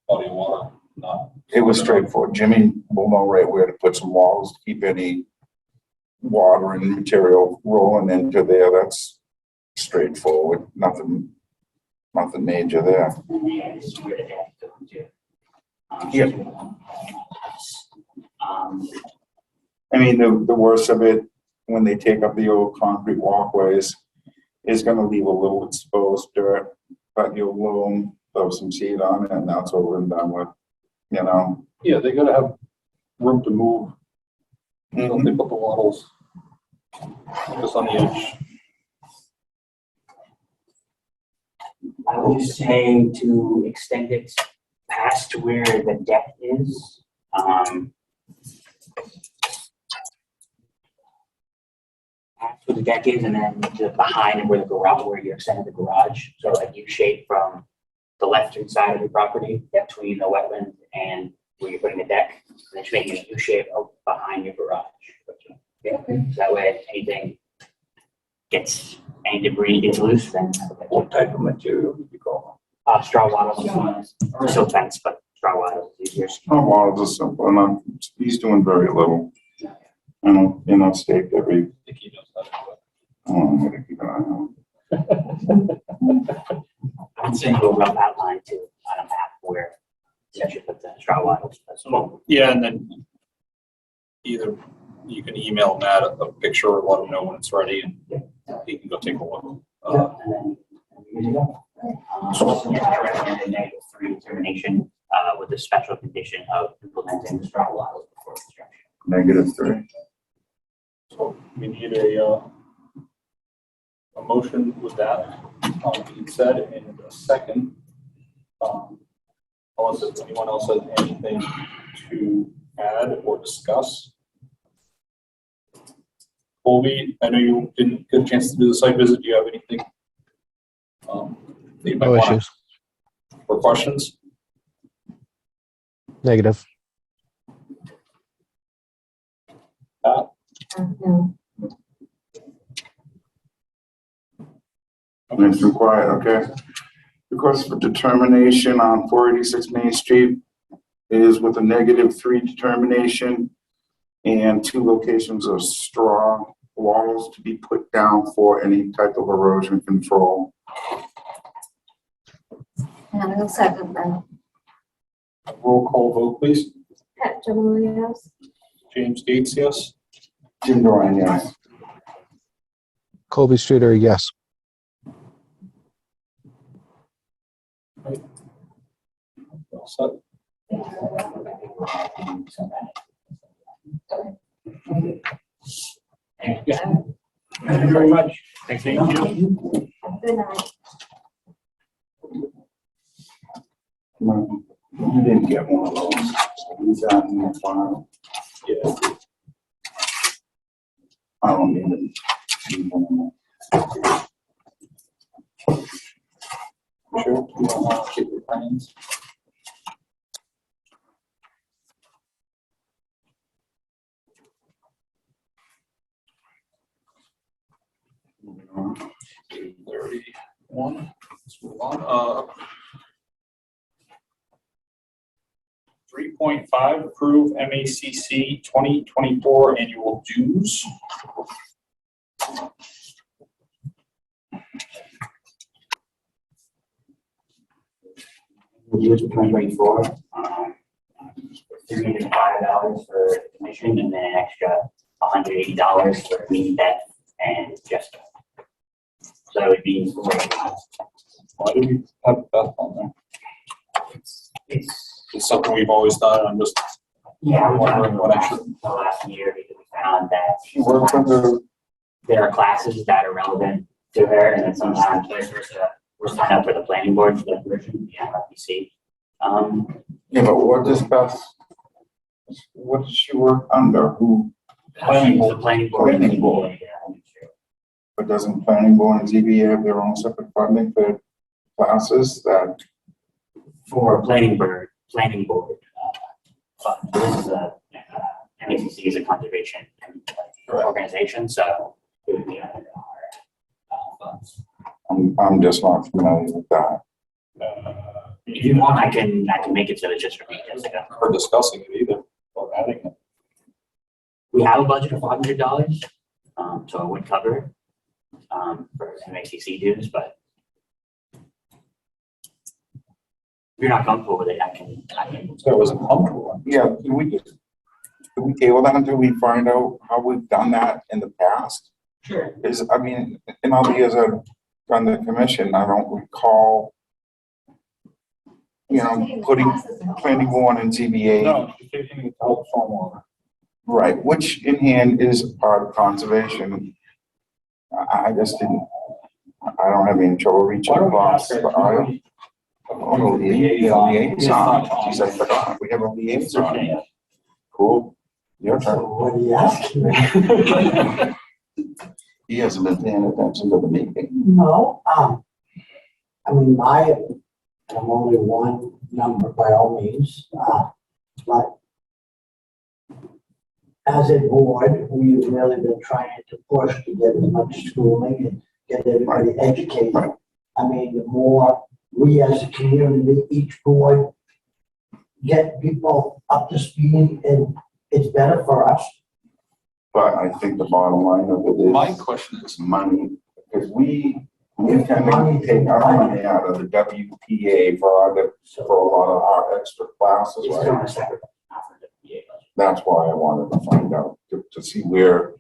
Speaker 1: body of water, not.
Speaker 3: It was straightforward. Jimmy will know right where to put some walls to keep any water and material rolling into there. That's straightforward. Nothing major there.
Speaker 8: and yeah, this is where the deck goes to.
Speaker 3: Yep. I mean, the worst of it, when they take up the old concrete walkways, is gonna leave a little exposed dirt, but you'll loam, throw some seed on it, and that's over and done with, you know?
Speaker 1: Yeah, they gotta have room to move. Don't they put the wattles just on the edge?
Speaker 8: I would say to extend it past where the deck is. Past where the deck is, and then to behind where the garage, where you extended the garage. So like you shape from the left-hand side of your property between the wetland and where you're putting the deck. And then just making a U shape out behind your garage. Yeah. So that way, if anything gets, any debris gets loose, then.
Speaker 1: What type of material would you call
Speaker 8: Straw wattles, still fence, but straw wattles is easier.
Speaker 3: Oh, wow, it's simple enough. He's doing very little. You know, staked every,
Speaker 1: them? I think he knows how to do it.
Speaker 3: I'm gonna keep an eye on.
Speaker 8: I'm saying a rough outline too on a map where you should put the straw wattles.
Speaker 1: Yeah, and then either you can email Matt a picture or let him know when it's ready and he can go take a look.
Speaker 8: And then, here you go. I recommend a -3 determination with the special condition of implementing the straw wattles before construction.
Speaker 3: -3.
Speaker 1: So we need a motion with that being said and a second. Unless if anyone else has anything to add or discuss. Colby, I know you didn't get a chance to do the site visit. Do you have anything? That you might
Speaker 4: No
Speaker 1: want
Speaker 4: issues.
Speaker 1: or questions?
Speaker 4: Negative.
Speaker 2: No.
Speaker 3: Nice and quiet, okay? Request for determination on 486 Main Street is with a -3 determination and 2 locations of straw walls to be put down for any type of erosion control.
Speaker 2: And I'll second that.
Speaker 1: Roll call vote, please.
Speaker 2: Pat Gemini, yes.
Speaker 1: James Gates, yes.
Speaker 3: Jim Doran, yes.
Speaker 4: Colby Streeter, yes.
Speaker 1: All set.
Speaker 5: Thank you very much.
Speaker 1: Thank you.
Speaker 2: Good night.
Speaker 3: No, you didn't get one of those. So he's out in the file.
Speaker 1: Yeah.
Speaker 3: I don't need it.
Speaker 1: Sure. You don't want to keep your plans.
Speaker 3: Moving on.
Speaker 1: 31. Let's move on. 3.5, approve MACC 2024 annual dues.
Speaker 5: Years of 2024, $305 for admission and then an extra $180 for me, Beth, and Jessica. So it would be $485.
Speaker 1: Why do we have Beth on there? It's something we've always done. I'm just
Speaker 5: Yeah, we
Speaker 1: wondering what
Speaker 5: last,
Speaker 1: extra.
Speaker 5: the last year because we found that
Speaker 3: She works under,
Speaker 5: there are classes that are relevant to her, and then sometimes vice versa. We're signed up for the planning board for that version, the MRPC.
Speaker 3: yeah, but what does Beth, what does she work under? Who,
Speaker 5: She's the planning board.
Speaker 3: Planning board. but doesn't planning board and ZBA have their own separate funding for classes that?
Speaker 5: For planning board, fund. This is MACC is a conservation organization, so it would be under our funds.
Speaker 3: I'm just not familiar with that.
Speaker 5: If you want, I can make it so it's just for me, Jessica.
Speaker 1: We're discussing it either, or adding it.
Speaker 5: We have a budget of $500, so it would cover it, for MACC dues, but if you're not comfortable with it, I can.
Speaker 1: So I wasn't comfortable.
Speaker 3: Yeah, can we table that until we find out how we've done that in the past?
Speaker 5: Sure.
Speaker 3: I mean, in all the years I've done the commission, I don't recall, putting planning board and ZBA.
Speaker 1: No, you're taking it to help stormwater.
Speaker 3: Right, which in hand is part of conservation. I just didn't, I don't have any trouble reaching across, but I. Oh, the liaison, geez, I forgot, we have a liaison. Cool, your turn.
Speaker 6: What are you asking me?
Speaker 3: He hasn't been paying attention to the meeting.
Speaker 6: No, I mean, I'm only one number by all means, but as a board, we've really been trying to push to get as much schooling and get everybody educated.
Speaker 3: Right.
Speaker 6: I mean, the more we as a community, each board, get people up to speed, and it's better for us.
Speaker 3: But I think the bottom line of it
Speaker 1: My
Speaker 3: is
Speaker 1: question is,
Speaker 3: money, because we tend to take our money out of the WPA for a lot of our extra classes,
Speaker 5: It's
Speaker 3: right?
Speaker 5: on a separate, not for the PA budget.
Speaker 3: That's why I wanted to find out, to see where,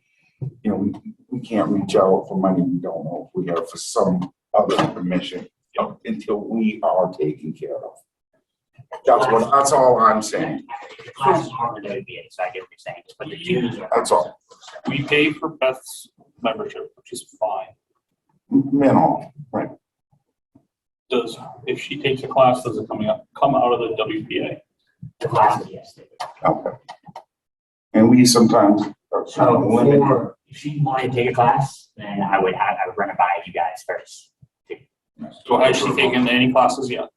Speaker 3: we can't reach out for money we don't know if we have for some other commission until we are taken care of. That's all I'm saying.
Speaker 5: The classes are the WBA, so I get what you're saying, but the dues are.
Speaker 3: That's all.
Speaker 1: we pay for Beth's membership, which is fine.
Speaker 3: Minimal, right?
Speaker 1: If she takes a class, does it come out of the WPA?
Speaker 5: The classes, yes. They do.
Speaker 3: Okay. And we sometimes are
Speaker 5: So
Speaker 3: limited.
Speaker 5: if she wanted to take a class, then I would run it by you guys first.
Speaker 1: So has she taken any classes yet?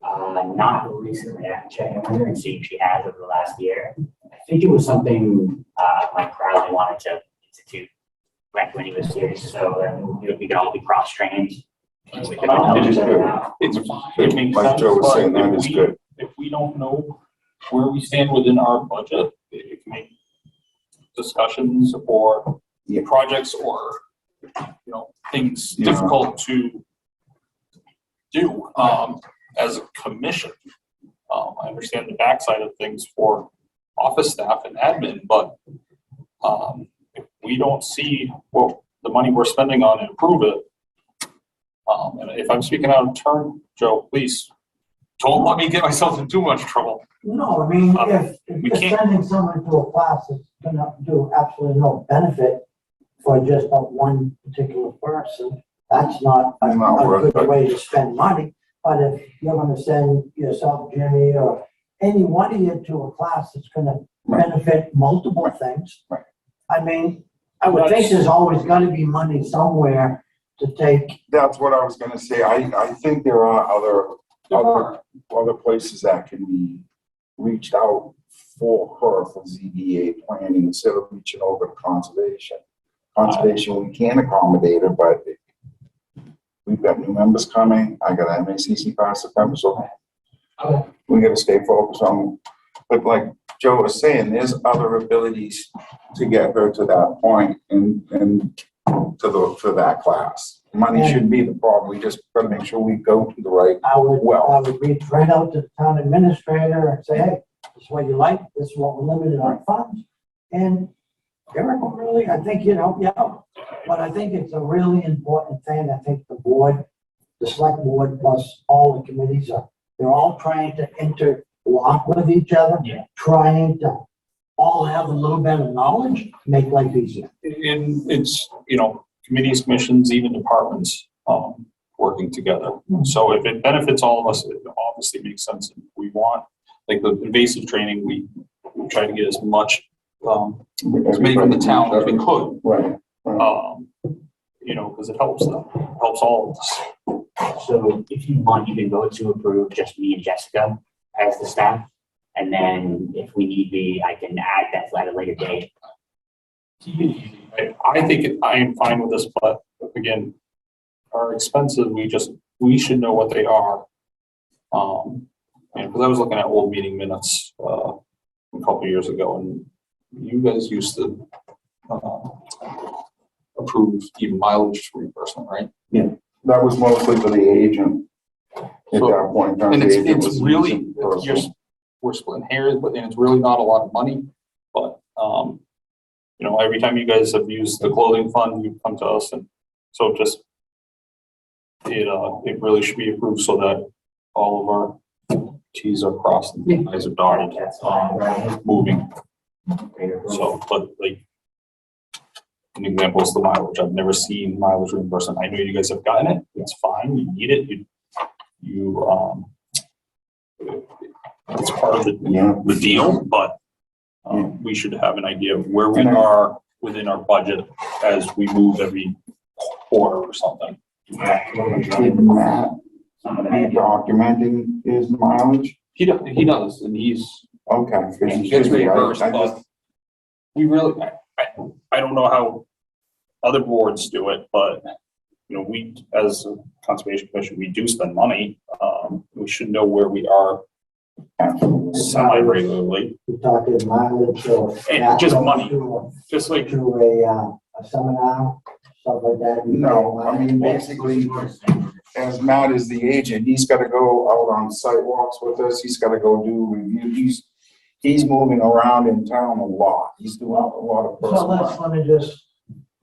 Speaker 5: Not recently, I can check in with her and see if she has over the last year. I think it was something, Mike Crowley wanted to institute back when he was here, so we could all be cross-trained.
Speaker 3: It is good.
Speaker 1: It's fine, it makes
Speaker 3: Like
Speaker 1: sense,
Speaker 3: Joe was
Speaker 1: but
Speaker 3: saying, that
Speaker 1: if
Speaker 3: is
Speaker 1: we,
Speaker 3: good.
Speaker 1: if we don't know where we stand within our budget, it can make discussions or
Speaker 3: Yeah.
Speaker 1: projects or, things
Speaker 3: Yeah.
Speaker 1: difficult to do, as a commission. I understand the backside of things for office staff and admin, but, if we don't see, well, the money we're spending on and improve it, and if I'm speaking out of turn, Joe, please, don't let me get myself in too much trouble.
Speaker 14: No, I mean, if
Speaker 1: we
Speaker 14: you're
Speaker 1: can't-
Speaker 14: sending someone to a class that's gonna do absolutely no benefit for just that one particular person, that's not a
Speaker 3: Not worth
Speaker 14: good
Speaker 3: it.
Speaker 14: way to spend money. But if you're gonna send yourself, Jimmy, or any one of you to a class that's gonna benefit multiple things,
Speaker 3: Right.
Speaker 14: I mean, I would think there's always gotta be money somewhere to take.
Speaker 3: That's what I was gonna say. I think there are other places that can be reached out for her for ZBA planning instead of reaching over to conservation. Conservation, we can accommodate her, but we've got new members coming. I got MACC by September, so we gotta stay focused on, but like Joe was saying, there's other abilities to get her to that point and to that class. Money shouldn't be the problem. We just gotta make sure we go to the right.
Speaker 14: I would reach right out to the town administrator and say, hey, this is what you like, this is what we're limited on funds. And Eric will really, I think, help you out. But I think it's a really important thing. I think the board, the select board, plus all the committees they're all trying to interlock with each other.
Speaker 5: Yeah.
Speaker 14: Trying to all have a little bit of knowledge, to make life easier.
Speaker 1: And it's, committees, commissions, even departments, working together. So if it benefits all of us, it obviously makes sense. If we want, like the invasive training, we try to get as much, as many from the town as we could.
Speaker 3: Right.
Speaker 1: Because it helps them, helps all of us.
Speaker 5: So if you want, you can vote to approve just me and Jessica as the staff. And then if we need be, I can add that at a later date.
Speaker 1: I think I am fine with this, but again, our expenses, we should know what they are. And because I was looking at old meeting minutes, a couple of years ago, and you guys used to, approve even mileage reimbursement, right?
Speaker 3: That was mostly for the agent at that point. in time.
Speaker 1: And
Speaker 3: The agent
Speaker 1: it's
Speaker 3: was
Speaker 1: really,
Speaker 3: using personal.
Speaker 1: we're splitting hairs, and it's really not a lot of money, but, every time you guys have used the clothing fund, you come to us, and so it really should be approved so that all of our Ts are crossed and Is are dotted,
Speaker 5: That's fine.
Speaker 1: moving. So, but like, an example is the mileage. I've never seen mileage reimbursement. I know you guys have gotten it. It's fine. You need it. It's part of the deal, but we should have an idea of where we are within our budget as we move every quarter or something.
Speaker 3: Did Matt be documenting his mileage?
Speaker 1: He does, and he's,
Speaker 3: Okay. 'cause
Speaker 1: he
Speaker 3: he
Speaker 1: gets
Speaker 3: should be.
Speaker 1: reimbursed,
Speaker 3: I
Speaker 1: but
Speaker 3: just-
Speaker 1: we really, I don't know how other boards do it, but, we, as a conservation commission, we do spend money. We should know where we are
Speaker 3: Absolutely.
Speaker 1: semi-regularly,
Speaker 14: We're talking mileage or.
Speaker 1: and just money, just like,
Speaker 14: To a seminar, stuff like that.
Speaker 3: No, I mean, basically, as Matt is the agent, he's gotta go out on sidewalks with us, he's gotta go do reviews. He's moving around in town a lot, he's doing a lot of
Speaker 14: So
Speaker 3: personal.
Speaker 14: let me just,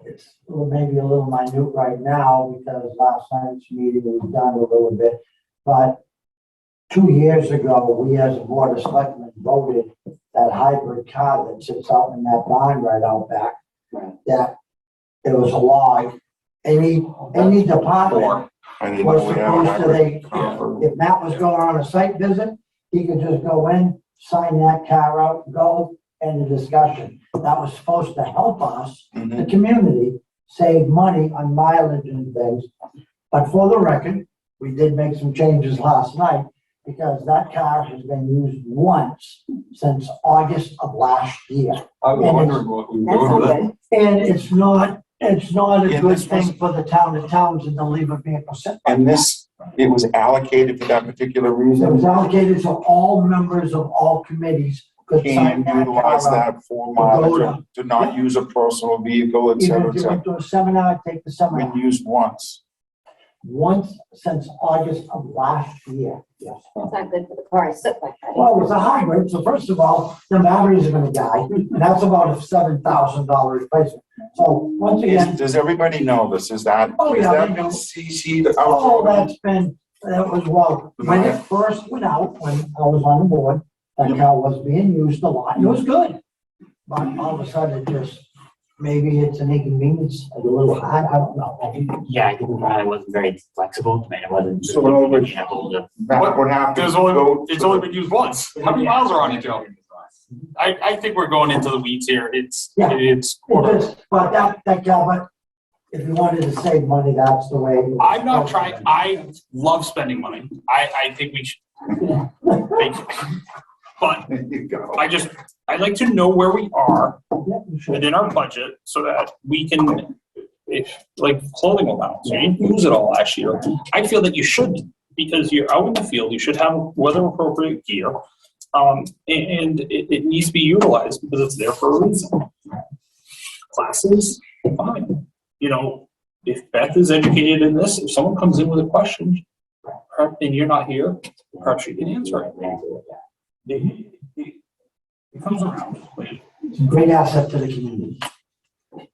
Speaker 14: it's maybe a little minute right now because last night's meeting was done a little bit. But 2 years ago, we as a board of selectmen voted that hybrid car that sits out in that barn right out back. That there was a law, any department
Speaker 3: I didn't
Speaker 14: was
Speaker 3: know we had a
Speaker 14: supposed to,
Speaker 3: hybrid
Speaker 14: they,
Speaker 3: car.
Speaker 14: if Matt was going on a site visit, he could just go in, sign that car out, go, end the discussion. That was supposed to help us, the
Speaker 3: Mhm.
Speaker 14: community, save money on mileage and things. But for the record, we did make some changes last night because that car has been used once since August of last year.
Speaker 1: I was wondering what we were doing with it.
Speaker 14: And it's not It's not a
Speaker 3: And
Speaker 14: good
Speaker 3: this was-
Speaker 14: thing for the town of Townsend to leave a vehicle sit.
Speaker 3: And this, it was allocated for that particular
Speaker 14: It
Speaker 3: reason?
Speaker 14: was allocated so all members of all committees could sign
Speaker 3: Can
Speaker 14: that
Speaker 3: utilize
Speaker 14: car out.
Speaker 3: that for mileage, to not use a personal vehicle, et
Speaker 14: Even
Speaker 3: cetera,
Speaker 14: if
Speaker 3: et
Speaker 14: you went
Speaker 3: cetera.
Speaker 14: to a seminar, take the seminar.
Speaker 3: Been used once.
Speaker 14: Once since August of last year, yes.
Speaker 2: It's not good for the car to sit like that.
Speaker 14: Well, it was a hybrid, so first of all, the batteries are gonna die, and that's about a $7,000 replacement. So once again,
Speaker 3: Does everybody know this? Is that,
Speaker 14: Oh,
Speaker 3: is
Speaker 14: yeah,
Speaker 3: that
Speaker 14: they
Speaker 3: been
Speaker 14: know.
Speaker 3: CC'd out?
Speaker 14: all that's been, that was, well, when it first went out, when I was on the board, that car was being used a lot, and it was good. But all of a sudden, it just, maybe it's an inconvenience, a little high, I don't know.
Speaker 5: I think, yeah, I think the product wasn't very flexible, and it wasn't.
Speaker 3: So in other words,
Speaker 5: Yeah, hold up.
Speaker 3: That's what happens.
Speaker 1: There's only, it's only been used once. How many miles are on it, Joe? I think we're going into the weeds here. It's
Speaker 14: Yeah.
Speaker 1: it's.
Speaker 14: It just, but that car, but if you wanted to save money, that's the way. it was.
Speaker 1: I'm not trying. I love spending money. I think we should. But
Speaker 3: There you go.
Speaker 1: I'd like to know where we are
Speaker 14: Yeah, you should.
Speaker 1: within our budget so that we can, if, like clothing allowance, you didn't use it all last year. I feel that you should, because you're out in the field, you should have weather appropriate gear. And it needs to be utilized because it's there for a reason. Classes, fine. You know, if Beth is educated in this, if someone comes in with a question, and you're not here, perhaps you can answer it. It comes around.
Speaker 14: It's a great asset to the community.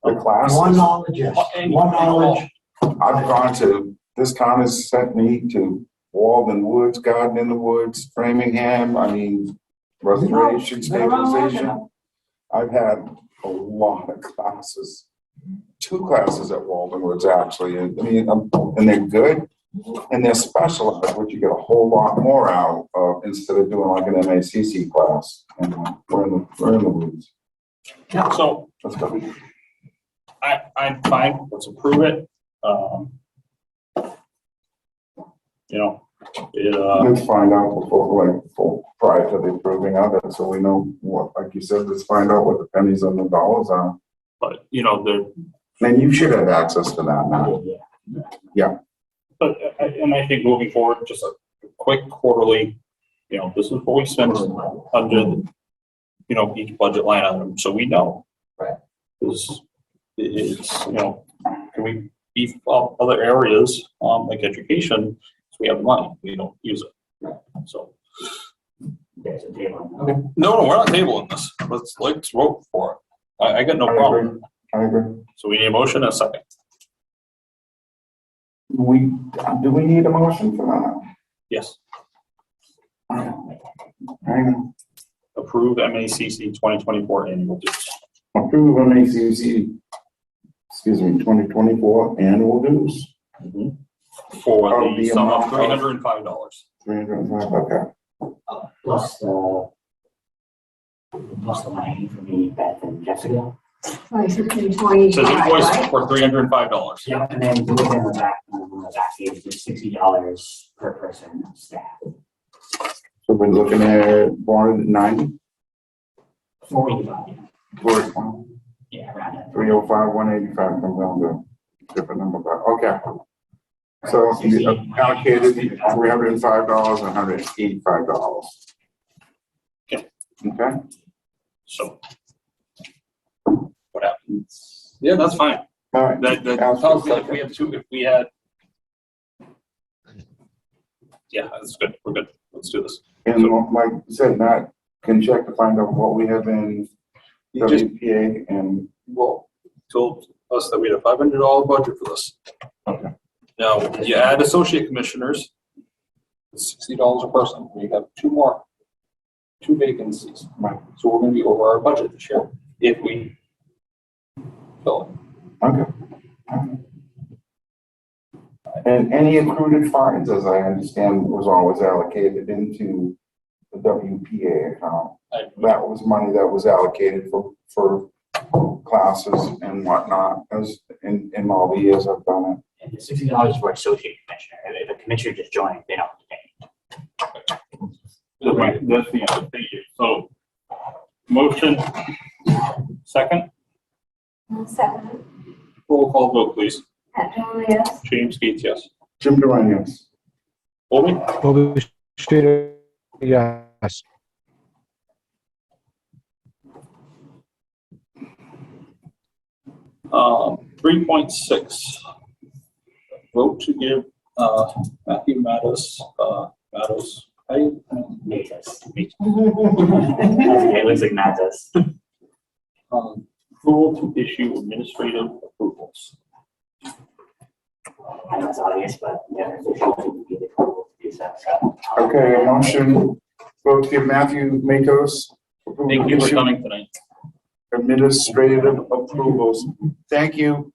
Speaker 3: The classes.
Speaker 14: One knowledge, yes, one knowledge.
Speaker 3: I've gone to, this town has sent me to Walden Woods, Garden in the Woods, Framingham, I mean, restoration,
Speaker 14: They're around long enough.
Speaker 3: stabilization. I've had a lot of classes, 2 classes at Walden Woods, actually, and I mean, and they're good, and they're specialized, which you get a whole lot more out of, instead of doing like an MACC class, and we're in the woods.
Speaker 1: So
Speaker 3: Let's go.
Speaker 1: I'm fine, let's approve it. You know,
Speaker 3: Let's find out prior to the approving of it, so we know what, like you said, let's find out what the pennies and the dollars are.
Speaker 1: but, you know,
Speaker 3: And you should have access to that now.
Speaker 1: but, and I think moving forward, just a quick quarterly, you know, this is what we spend under, you know, each budget line item, so we know.
Speaker 5: Right.
Speaker 1: Because it's, you know, can we beef up other areas, like education, so we have money, we don't use it. So,
Speaker 5: There's a table.
Speaker 1: no, we're not tabling this, let's vote for it. I got no
Speaker 3: I
Speaker 1: problem,
Speaker 3: agree. I agree.
Speaker 1: so we need a motion and a second.
Speaker 3: Do we need a motion for that?
Speaker 1: Yes,
Speaker 3: Hang on.
Speaker 1: approve MACC 2024 annual dues.
Speaker 3: Approve MACC, excuse me, 2024 annual dues,
Speaker 1: For
Speaker 3: Of
Speaker 1: the
Speaker 3: the
Speaker 1: sum of
Speaker 3: amount of-
Speaker 1: $305.
Speaker 3: 305, okay.
Speaker 5: Plus the money for me, Beth and Jessica.
Speaker 2: Right,
Speaker 1: It says invoice
Speaker 2: right?
Speaker 1: for $305.
Speaker 5: Yeah, and then within the back, on the back page, there's $60 per person staff.
Speaker 3: So we're looking at 490,
Speaker 5: 45, yeah, around that.
Speaker 3: 305, 185 comes down to different number, but, okay. So you allocated $305 and $185.
Speaker 1: Okay.
Speaker 3: Okay,
Speaker 1: So. What happens? Yeah, that's fine.
Speaker 3: all right.
Speaker 1: That
Speaker 3: Ask for a
Speaker 1: tells me if we had. Yeah, that's good. We're good. Let's do this.
Speaker 3: And like you said, Matt can check to find out what we have in
Speaker 1: You just,
Speaker 3: WPA and,
Speaker 1: well, told us that we had a $500 budget for this.
Speaker 3: okay.
Speaker 1: Now, you add associate commissioners, it's $60 a person. We have 2 vacancies.
Speaker 3: Right.
Speaker 1: So we're gonna be over our budget this year if we fill it.
Speaker 3: Okay. And any accrued funds, as I understand, was always allocated into the WPA account. That was money that was allocated for classes and whatnot, as in all the years I've done it.
Speaker 5: And the $60 for associate commissioner. If a commissioner just joined, they don't have to pay.
Speaker 1: Right, that's the end. Thank you. So, motion, second,
Speaker 2: Second.
Speaker 1: Roll call vote, please.
Speaker 2: Pat Generally, yes.
Speaker 1: James Gates, yes.
Speaker 3: Jim Durant, yes.
Speaker 1: Colby?
Speaker 4: Colby Streeter, yes.
Speaker 1: Um, 3.6. Vote to give, Matthew Mattis,
Speaker 8: Matus. It looks like Matus.
Speaker 1: approval to issue administrative approvals.
Speaker 8: I know it's obvious, but yeah, it's a be the approval to do so.
Speaker 3: Okay, a motion, vote to give Matthew Matos.
Speaker 1: Thank you for coming tonight.
Speaker 3: Administrative approvals. Thank you.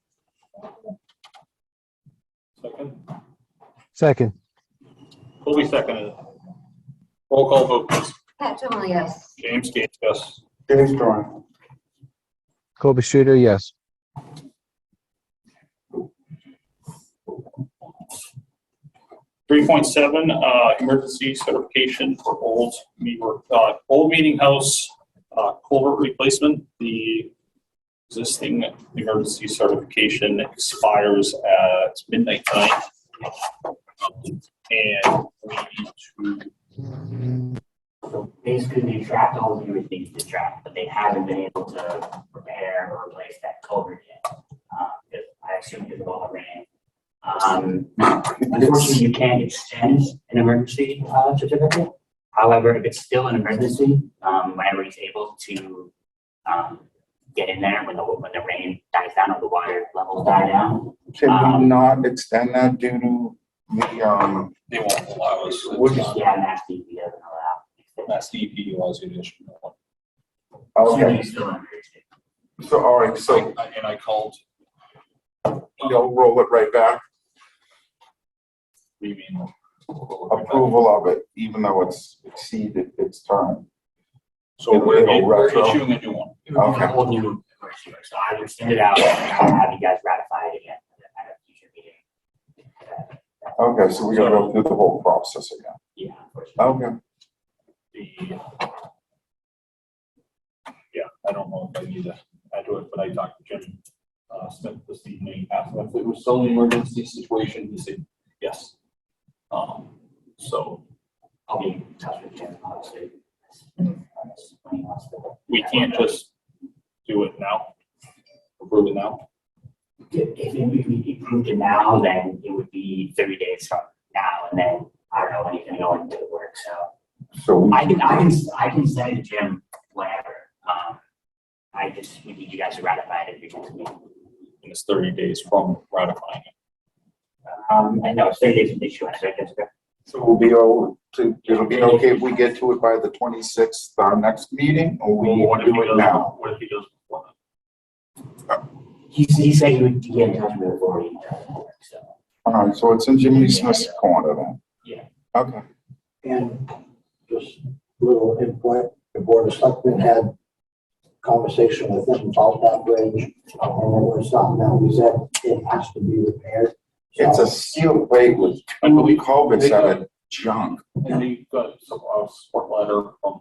Speaker 1: Second.
Speaker 4: Second,
Speaker 1: Colby seconded. Roll call vote, please.
Speaker 2: Pat Generally, yes.
Speaker 1: James Gates, yes.
Speaker 3: James Durant.
Speaker 4: Colby Streeter, yes.
Speaker 1: Three point seven, emergency certification for old meeting house, culvert replacement. The existing emergency certification expires at midnight tonight. And we need to,
Speaker 8: So basically, they tracked all the everything to track, but they haven't been able to repair or replace that culvert yet. Because I assume because of all the rain. Unfortunately, you can't extend an emergency certificate. However, if it's still an emergency, whenever he's able to get in there when the rain dies down or the water levels die down.
Speaker 3: Can we not extend that due to the,
Speaker 1: they won't allow us.
Speaker 3: Would-
Speaker 8: Yeah, Mass DEP doesn't allow.
Speaker 1: Mass DEP allows you to issue one.
Speaker 3: okay,
Speaker 8: It's still an emergency.
Speaker 3: so, all right, so
Speaker 1: And I called.
Speaker 3: they'll roll it right back,
Speaker 1: We mean.
Speaker 3: approval of it, even though it's exceeded its time.
Speaker 1: So we're
Speaker 3: It'll retro.
Speaker 1: issuing a new one.
Speaker 8: It would be a
Speaker 3: Okay.
Speaker 8: whole new emergency, so I would send it out and have you guys ratify it again at a future meeting.
Speaker 3: Okay, so we gotta go through the whole process again.
Speaker 8: Yeah, unfortunately.
Speaker 3: Okay,
Speaker 1: Yeah, I don't know if I need to add to it, but I talked to Jim Smith this evening, asked him if it was still an emergency situation, he said, yes. So
Speaker 8: I'll be in touch with Jim, obviously.
Speaker 1: we can't just do it now, approve it now.
Speaker 8: If we approved it now, then it would be 30 days from now, and then I don't know when he's gonna go and do the work, so.
Speaker 3: so
Speaker 8: I can send it to Jim whenever. We need you guys to ratify it because we,
Speaker 1: And it's 30 days from ratifying it.
Speaker 8: I know it's 30 days from issuance, so I guess.
Speaker 3: so it'll be okay if we get to it by the 26th, our next meeting, or we
Speaker 1: What if he
Speaker 3: do it
Speaker 1: does-
Speaker 3: now?
Speaker 1: What if he does before
Speaker 8: He said he would get in touch with me before he does the work, so.
Speaker 3: All right, so it's in Jimmy Smith's corner then?
Speaker 8: Yeah.
Speaker 3: Okay.
Speaker 14: And just a little input, the board of selectmen had conversation with him about that bridge. And it was something that we said it has to be repaired.
Speaker 3: It's a steel plate with two culverts that are junk.
Speaker 1: that? And he got some support letter from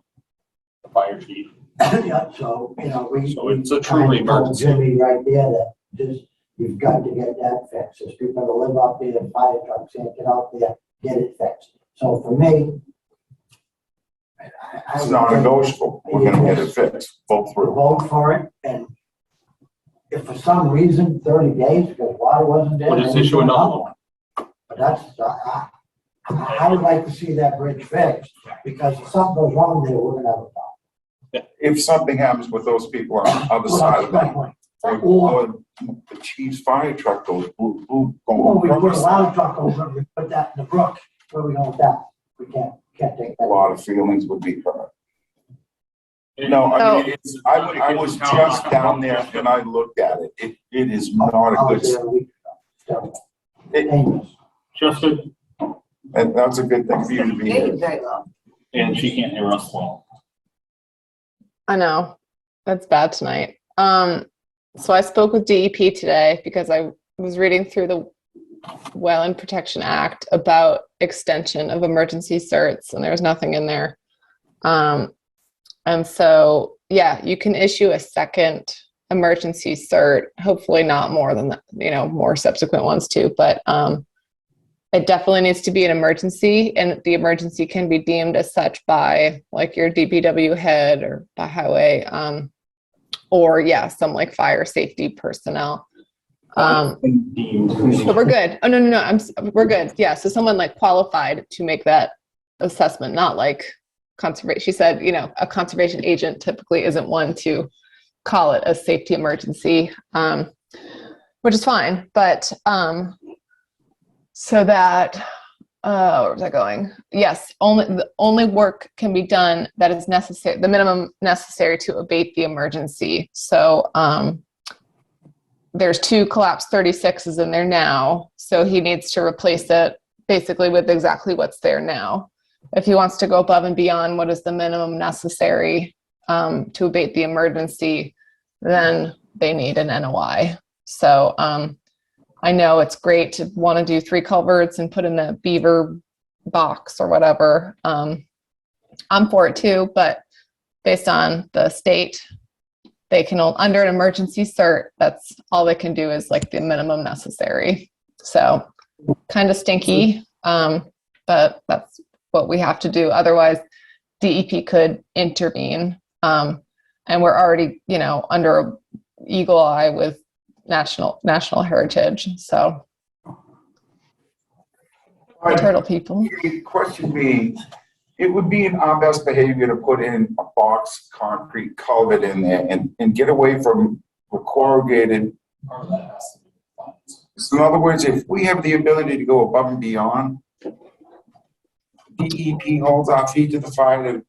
Speaker 1: the fire chief.
Speaker 14: Yeah, so, we.
Speaker 1: So it's a
Speaker 14: we
Speaker 1: truly
Speaker 14: kinda told
Speaker 1: emergency.
Speaker 14: Jimmy right there that just, you've got to get that fixed. There's people that live out there, the fire trucks can't get out there, get it fixed. So for me.
Speaker 3: It's non-negotiable. We're gonna get it fixed, both through.
Speaker 14: Vote for it, and if for some reason 30 days, because water wasn't there.
Speaker 1: We'll just
Speaker 14: then we
Speaker 1: issue
Speaker 14: do
Speaker 1: another one.
Speaker 14: But that's, I would like to see that bridge fixed, because if something goes wrong there, we're gonna have a problem.
Speaker 3: If something happens with those people on the other side of that, or the chief's fire truck goes boop, boop,
Speaker 14: Well, we
Speaker 3: going
Speaker 14: put a
Speaker 3: across.
Speaker 14: ladder truck over, we put that in the brook, where we going with that? We can't take
Speaker 3: A
Speaker 14: that.
Speaker 3: lot of feelings would be hurt. No, I mean, it's, I was just down there and I looked at it. It is not
Speaker 14: I
Speaker 3: a
Speaker 14: was
Speaker 3: good,
Speaker 14: there a week ago.
Speaker 3: it-
Speaker 14: Painless.
Speaker 1: Justin,
Speaker 3: and that's a good thing for you to be
Speaker 2: Very,
Speaker 3: here.
Speaker 2: very low.
Speaker 1: and she can't hear us well.
Speaker 7: I know. That's bad tonight. So I spoke with DEP today because I was reading through the Wetland Protection Act about extension of emergency certs, and there was nothing in there. And so, yeah, you can issue a second emergency cert, hopefully not more than that, more subsequent ones too, but it definitely needs to be an emergency, and the emergency can be deemed as such by like your DPW head or by highway, or yeah, some like fire safety personnel. So we're good. Oh, no, we're good. Yeah. So someone like qualified to make that assessment, not like conservation. She said, a conservation agent typically isn't one to call it a safety emergency, which is fine. But so that, where was I going? Yes, only work can be done that is necessary, the minimum necessary to abate the emergency. So there's 2 collapsed 36s in there now, so he needs to replace it basically with exactly what's there now. If he wants to go above and beyond what is the minimum necessary to abate the emergency, then they need an NOI. So I know it's great to want to do 3 culverts and put in a beaver box or whatever. I'm for it too, but based on the state, they can, under an emergency cert, that's all they can do is like the minimum necessary. So kind of stinky, but that's what we have to do. Otherwise, DEP could intervene. And we're already, under a eagle eye with national heritage. So turtle people.
Speaker 3: The question being, it would be in our best behavior to put in a box concrete culvert in there and get away from the corrugated. So in other words, if we have the ability to go above and beyond, DEP holds our feet to the fire to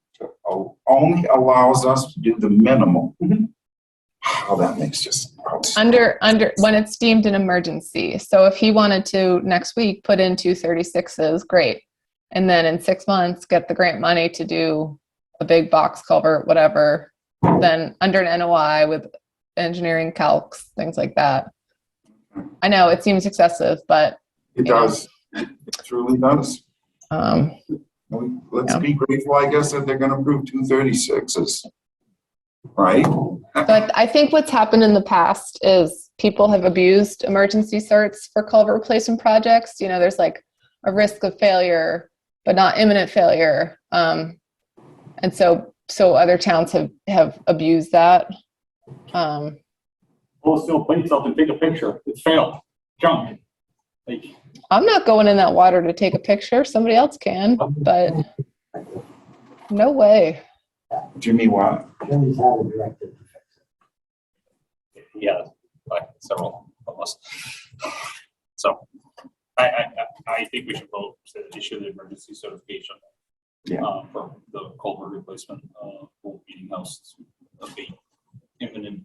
Speaker 3: only allows us to do the minimum. How that makes just
Speaker 7: under when it's deemed an emergency. So if he wanted to next week put in 2 36s, great. And then in 6 months, get the grant money to do a big box culvert, whatever, then under an NOI with engineering calcs, things like that. I know it seems excessive, but
Speaker 3: it does. It truly does. Let's
Speaker 7: Yeah.
Speaker 3: be grateful, I guess, that they're going to approve 2 36s, right?
Speaker 7: But I think what's happened in the past is people have abused emergency certs for culvert replacement projects. There's like a risk of failure, but not imminent failure. And so other towns have abused that.
Speaker 1: Well, still put yourself and take a picture. It's failed. Junk. Like,
Speaker 7: I'm not going in that water to take a picture. Somebody else can, but no way.
Speaker 3: Jimmy, what?
Speaker 14: Jimmy's had a directive to fix it.
Speaker 1: yeah, like several of us. So I think we should vote to issue the emergency certification. For the culvert replacement, for Meeting House of the imminent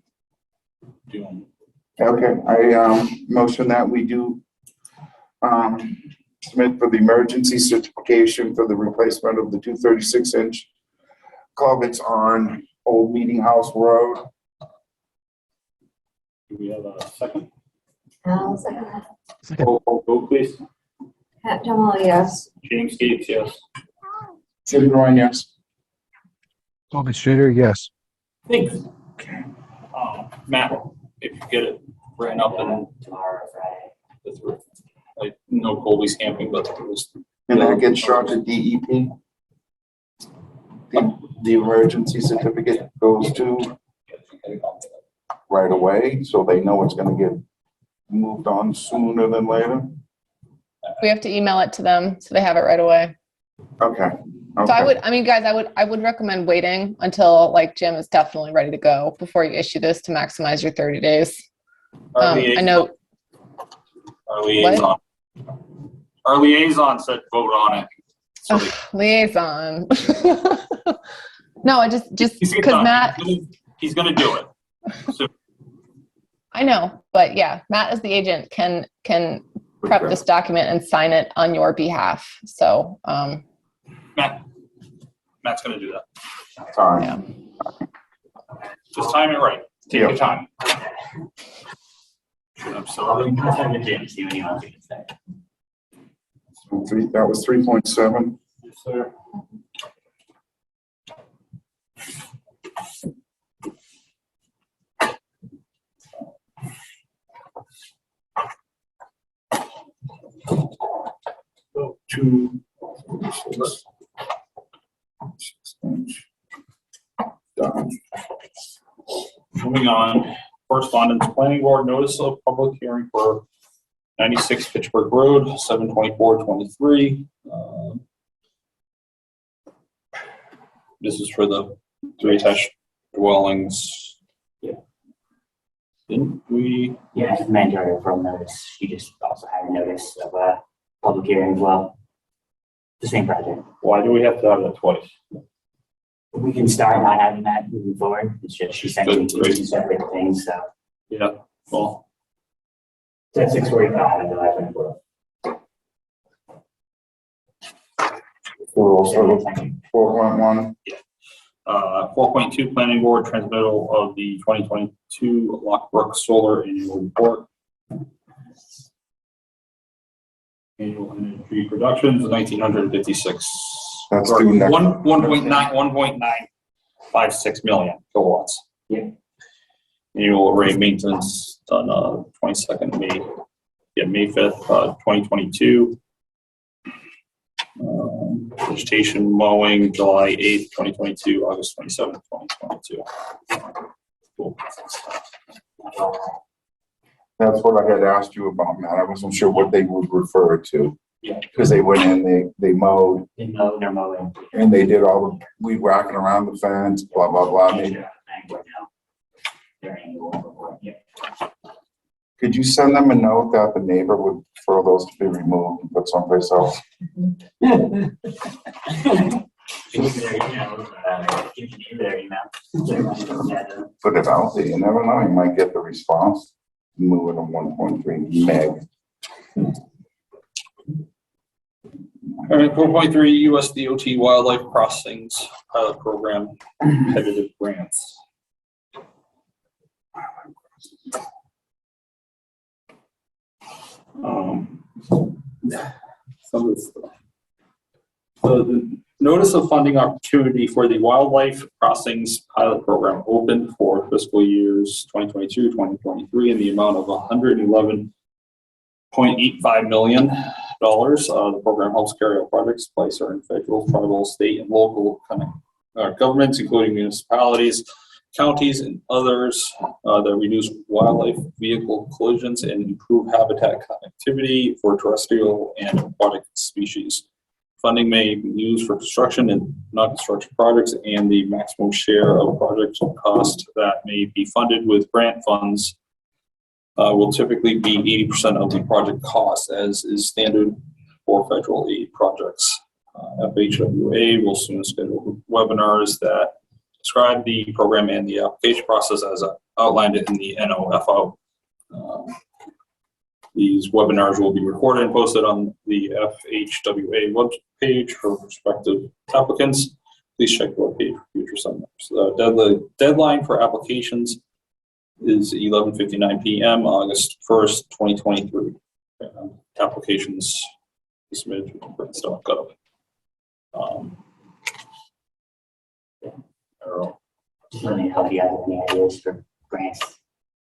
Speaker 1: doom.
Speaker 3: Okay, I motion that we do submit for the emergency certification for the replacement of the 2 36-inch culverts on Old Meeting House Road.
Speaker 1: Do we have a second?
Speaker 2: I'll second that.
Speaker 1: Vote please.
Speaker 2: Pat Jamal, yes.
Speaker 1: James Gates, yes.
Speaker 3: Tim Ryan, yes.
Speaker 4: Colby Streeter, yes.
Speaker 1: Thanks. Matt, if you get it written up and
Speaker 13: Tomorrow, Friday.
Speaker 1: like no Colby's camping, but it was.
Speaker 3: And that gets shot to DEP. The emergency certificate goes to right away, so they know it's gonna get moved on sooner than later.
Speaker 7: We have to email it to them so they have it right away.
Speaker 3: Okay.
Speaker 7: So I would recommend waiting until like Jim is definitely ready to go before you issue this to maximize your 30 days. I know.
Speaker 1: Our liaison said vote on it. So
Speaker 7: Liaison. No, I just
Speaker 1: he's
Speaker 7: because
Speaker 1: gonna-
Speaker 7: Matt.
Speaker 1: He's gonna do it. So
Speaker 7: I know, but yeah, Matt as the agent can prep this document and sign it on your behalf. So
Speaker 1: Matt's gonna do that.
Speaker 3: Sorry.
Speaker 7: yeah.
Speaker 1: Just time it right. Take your time. I'm sorry.
Speaker 3: That was 3.7.
Speaker 1: Yes, sir. Two.
Speaker 3: Done.
Speaker 1: Moving on, correspondence, planning board notice of public hearing for 96 Fitchburg Road, 7/24/23. This is for the 3 attached dwellings.
Speaker 8: Yeah.
Speaker 1: Didn't we?
Speaker 8: Yeah, it's mandatory referral notice. She just also had a notice of a public hearing as well. The same project.
Speaker 1: Why do we have to have that twice?
Speaker 8: We can start not having that moving forward. It's just she sent me
Speaker 1: Good, great.
Speaker 8: two separate things, so
Speaker 1: Yeah, well,
Speaker 8: it's at 6:45 and 11.
Speaker 3: We're also 4.1.
Speaker 1: 4.2, planning board transmittal of the 2022 Lockbrook Solar Annual Report. Annual energy productions, 1,956.
Speaker 3: That's due next.
Speaker 1: 1.956 million kilowatts.
Speaker 8: Yeah.
Speaker 1: Annual array maintenance done 22nd May. Yeah, May 5th, 2022. Vegetation mowing, July 8th, 2022, August 27th, 2022. Cool.
Speaker 3: That's what I had asked you about, Matt. I wasn't sure what they would refer to.
Speaker 8: Yeah.
Speaker 3: Because they went in, they mowed,
Speaker 8: They mow, they're mowing.
Speaker 3: and they did all the weed whacking around the fence, blah, blah, blah. Maybe-
Speaker 8: They're annual report, yeah.
Speaker 3: Could you send them a note that the neighbor would prefer those to be removed and put someplace else?
Speaker 8: Give me their email, give me their email.
Speaker 3: Put it out there. You never know. You might get the response. Move it to 1.3 meg.
Speaker 1: All right, 4.3, US DOT Wildlife Crossings Pilot Program competitive grants. Some of this stuff. So the notice of funding opportunity for the Wildlife Crossings Pilot Program opened for fiscal years 2022, 2023 in the amount of $111.85 million. The program helps carry out projects by certain federal, tribal, state, and local governments, including municipalities, counties, and others that reduce wildlife vehicle collisions and improve habitat connectivity for terrestrial and aquatic species. Funding may be used for construction and non-construction projects, and the maximum share of project cost that may be funded with grant funds will typically be 80% of the project cost, as is standard for federal aid projects. FHWA will soon schedule webinars that describe the program and the application process as outlined in the NOFO. These webinars will be recorded and posted on the FHWA webpage for prospective applicants. Please check the webpage for future seminars. The deadline for applications is 11:59 p.m. August 1st, 2023. Applications submitted to grants.gov. I don't know.
Speaker 8: Just let me help you out with any ideas for grants.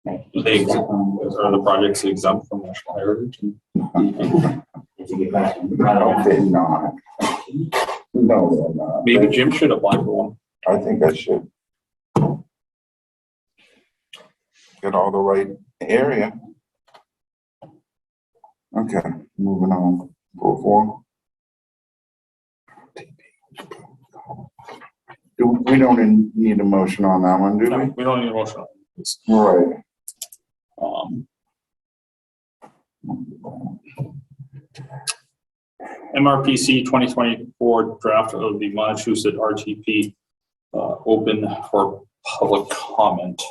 Speaker 8: Like,
Speaker 1: Are the projects exempt from national heritage?
Speaker 8: It's a good question.
Speaker 3: No, they're not. No, they're not.
Speaker 1: Maybe Jim should apply for one.
Speaker 3: I think I should. Get all the right area. Okay, moving on. 4.4. We don't need a motion on that one, do
Speaker 1: No,
Speaker 3: we?
Speaker 1: we don't need a motion. It's,
Speaker 3: Right.
Speaker 1: MRPC 2024 draft of the Montechusett RTP open for public comment.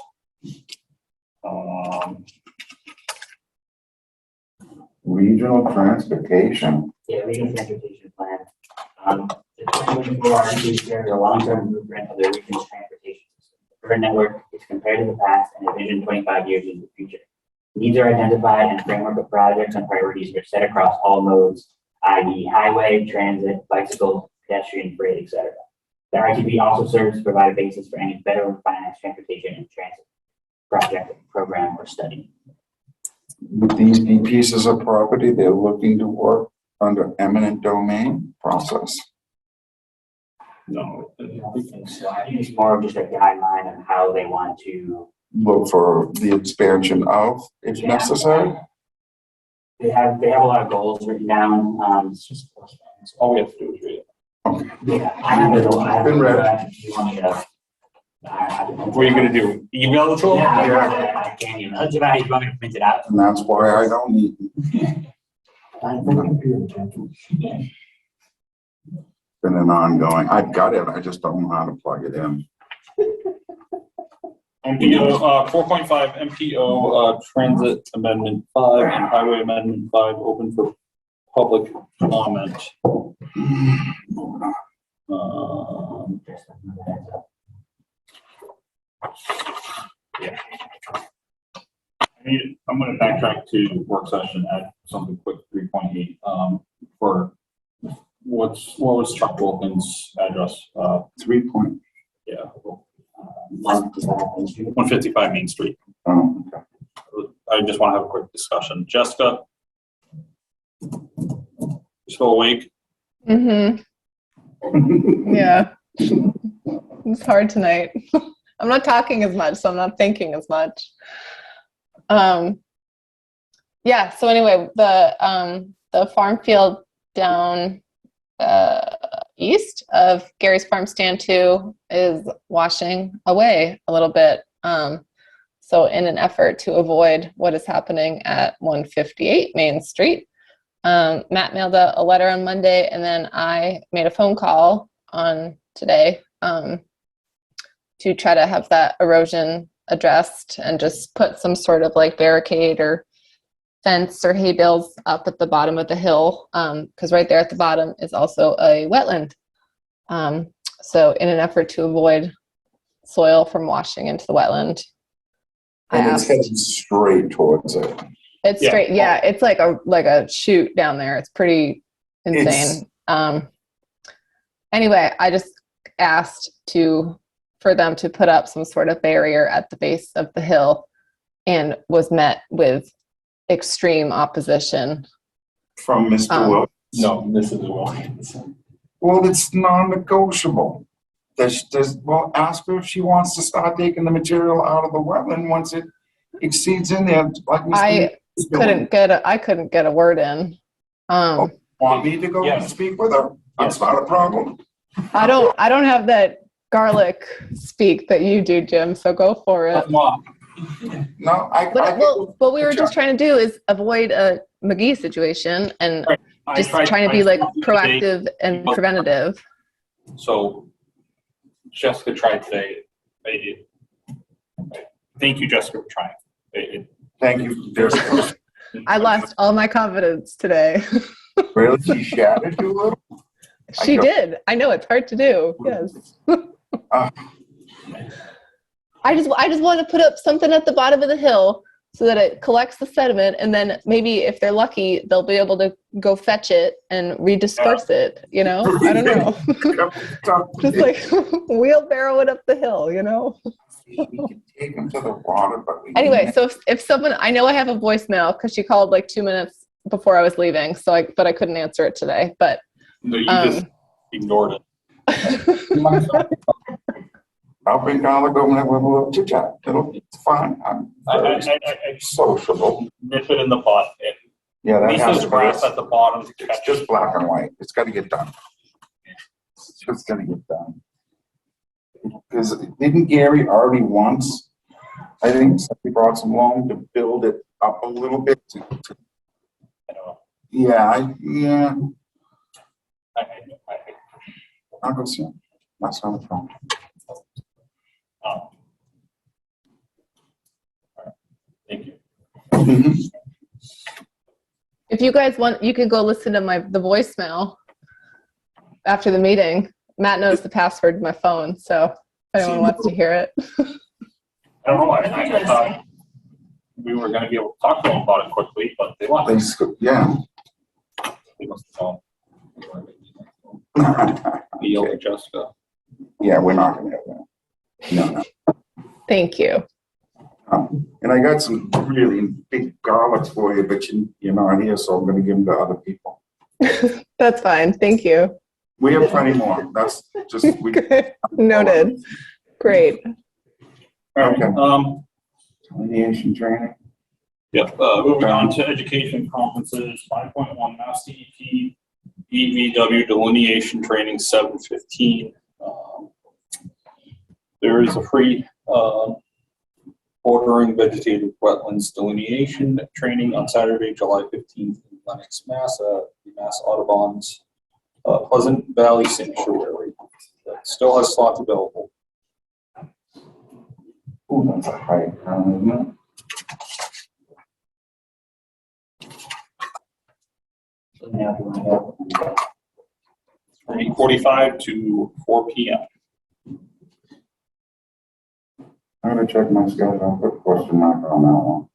Speaker 3: Regional transportation.
Speaker 8: Yeah, regional transportation plan. The 2024 RTP shares a long-term blueprint of the region's transportation system. The current network is compared to the past and envision 25 years into the future. Needs are identified and a framework of projects and priorities are set across all modes, i.e. highway, transit, bicycle, pedestrian, freight, etc. The RTP also serves to provide a basis for any federal financed transportation and transit project, program, or study.
Speaker 3: Would these be pieces of property they're looking to work under eminent domain process?
Speaker 1: No.
Speaker 5: I don't think so. I think it's more of just a guideline of how they want to.
Speaker 3: Look for the expansion of, if
Speaker 5: Yeah.
Speaker 3: necessary?
Speaker 5: They have a lot of goals written down.
Speaker 1: It's just, all we have to do is read it.
Speaker 5: Yeah, I have it. I have
Speaker 3: Been
Speaker 5: it.
Speaker 3: read.
Speaker 5: If you want me to.
Speaker 1: What are you gonna do? Email it to them?
Speaker 5: Yeah, I can't even. That's about it. You want me to print it out?
Speaker 3: And that's why I don't need.
Speaker 14: Time for computer, gentlemen.
Speaker 3: Been an ongoing, I've got it, I just don't know how to plug it in.
Speaker 1: MPO, 4.5 MPO, Transit Amendment 5 and Highway Amendment 5 open for public comment. Yeah. I'm gonna backtrack to work session at something quick, 3.8, for what was Chuck Wilkins' address?
Speaker 3: 3 point,
Speaker 1: Yeah. 155 Main Street.
Speaker 3: oh, okay.
Speaker 1: I just want to have a quick discussion. Jessica? You still awake?
Speaker 7: Mm-hmm. Yeah. It's hard tonight. I'm not talking as much, so I'm not thinking as much. Yeah, so anyway, the farm field down east of Gary's Farm Stand 2 is washing away a little bit. So in an effort to avoid what is happening at 158 Main Street, Matt mailed a letter on Monday, and then I made a phone call on today to try to have that erosion addressed and just put some sort of like barricade or fence or hay bales up at the bottom of the hill, because right there at the bottom is also a wetland. So in an effort to avoid soil from washing into the wetland,
Speaker 3: And it's heading straight towards it.
Speaker 7: it's straight. Yeah, it's like a chute down there. It's pretty insane. Anyway, I just asked for them to put up some sort of barrier at the base of the hill, and was met with extreme opposition.
Speaker 3: From Mr. Wilkins?
Speaker 1: No, Mrs. Wilkins.
Speaker 3: Well, it's non-negotiable. Well, ask her if she wants to start taking the material out of the wetland once it exceeds in there, like Mr.
Speaker 7: I couldn't get a word in.
Speaker 3: Want me to go and speak with her? That's not a problem.
Speaker 7: I don't have that garlic speak that you do, Jim, so go for it.
Speaker 3: No,
Speaker 7: What we were just trying to do is avoid a McGee situation and just trying to be like proactive and preventative.
Speaker 1: So Jessica tried today. Thank you, Jessica, for trying.
Speaker 3: Thank you, Jessica.
Speaker 7: I lost all my confidence today.
Speaker 3: Really? She shattered you a little?
Speaker 7: She did. I know it's hard to do. Yes. I just want to put up something at the bottom of the hill so that it collects the sediment, and then maybe if they're lucky, they'll be able to go fetch it and redisperse it. You know, I don't know. Just like wheelbarrow it up the hill. You know.
Speaker 3: We can take them to the water, but we
Speaker 7: Anyway, so if someone, I know I have a voicemail because she called like 2 minutes before I was leaving, but I couldn't answer it today. But
Speaker 1: No, you just ignored it.
Speaker 3: I'll bring down the government with a little chit chat. It's fine. I'm very sociable.
Speaker 1: Nip it in the pot. And
Speaker 3: Yeah, that
Speaker 1: leave
Speaker 3: has
Speaker 1: this
Speaker 3: to
Speaker 1: grass
Speaker 3: be.
Speaker 1: at the bottom.
Speaker 3: It's just black and white. It's got to get done. It's just going to get done. Because didn't Gary already once, I think, he brought some loan to build it up a little bit? Yeah. I'll go see him. That's not a problem.
Speaker 1: Thank you.
Speaker 7: if you guys want, you can go listen to the voicemail after the meeting. Matt knows the password to my phone, so if anyone wants to hear it.
Speaker 1: I don't know. I thought we were going to be able to talk to them about it quickly, but they want.
Speaker 3: Yeah.
Speaker 1: They must have yelled at Jessica.
Speaker 3: Yeah, we're not going to have that. No.
Speaker 7: Thank you.
Speaker 3: And I got some really big garlics for you, but you're not here, so I'm going to give them to other people.
Speaker 7: That's fine. Thank you.
Speaker 3: We have plenty more. That's just, we.
Speaker 7: Good. Noted. Great.
Speaker 1: All right,
Speaker 3: Okay. Delineation training.
Speaker 1: Yep, moving on to education conferences, 5.1 Mass DEP, EVW delineation training, 7:15. There is a free bordering vegetative wetlands delineation training on Saturday, July 15th in Lenox, Mass, the Mass Audubon's Pleasant Valley Sanctuary. That still has slots available.
Speaker 3: Ooh, that's a high, isn't it?
Speaker 1: 8:45 to 4 p.m.
Speaker 3: I'm gonna check my schedule. I'll put a question mark on that one.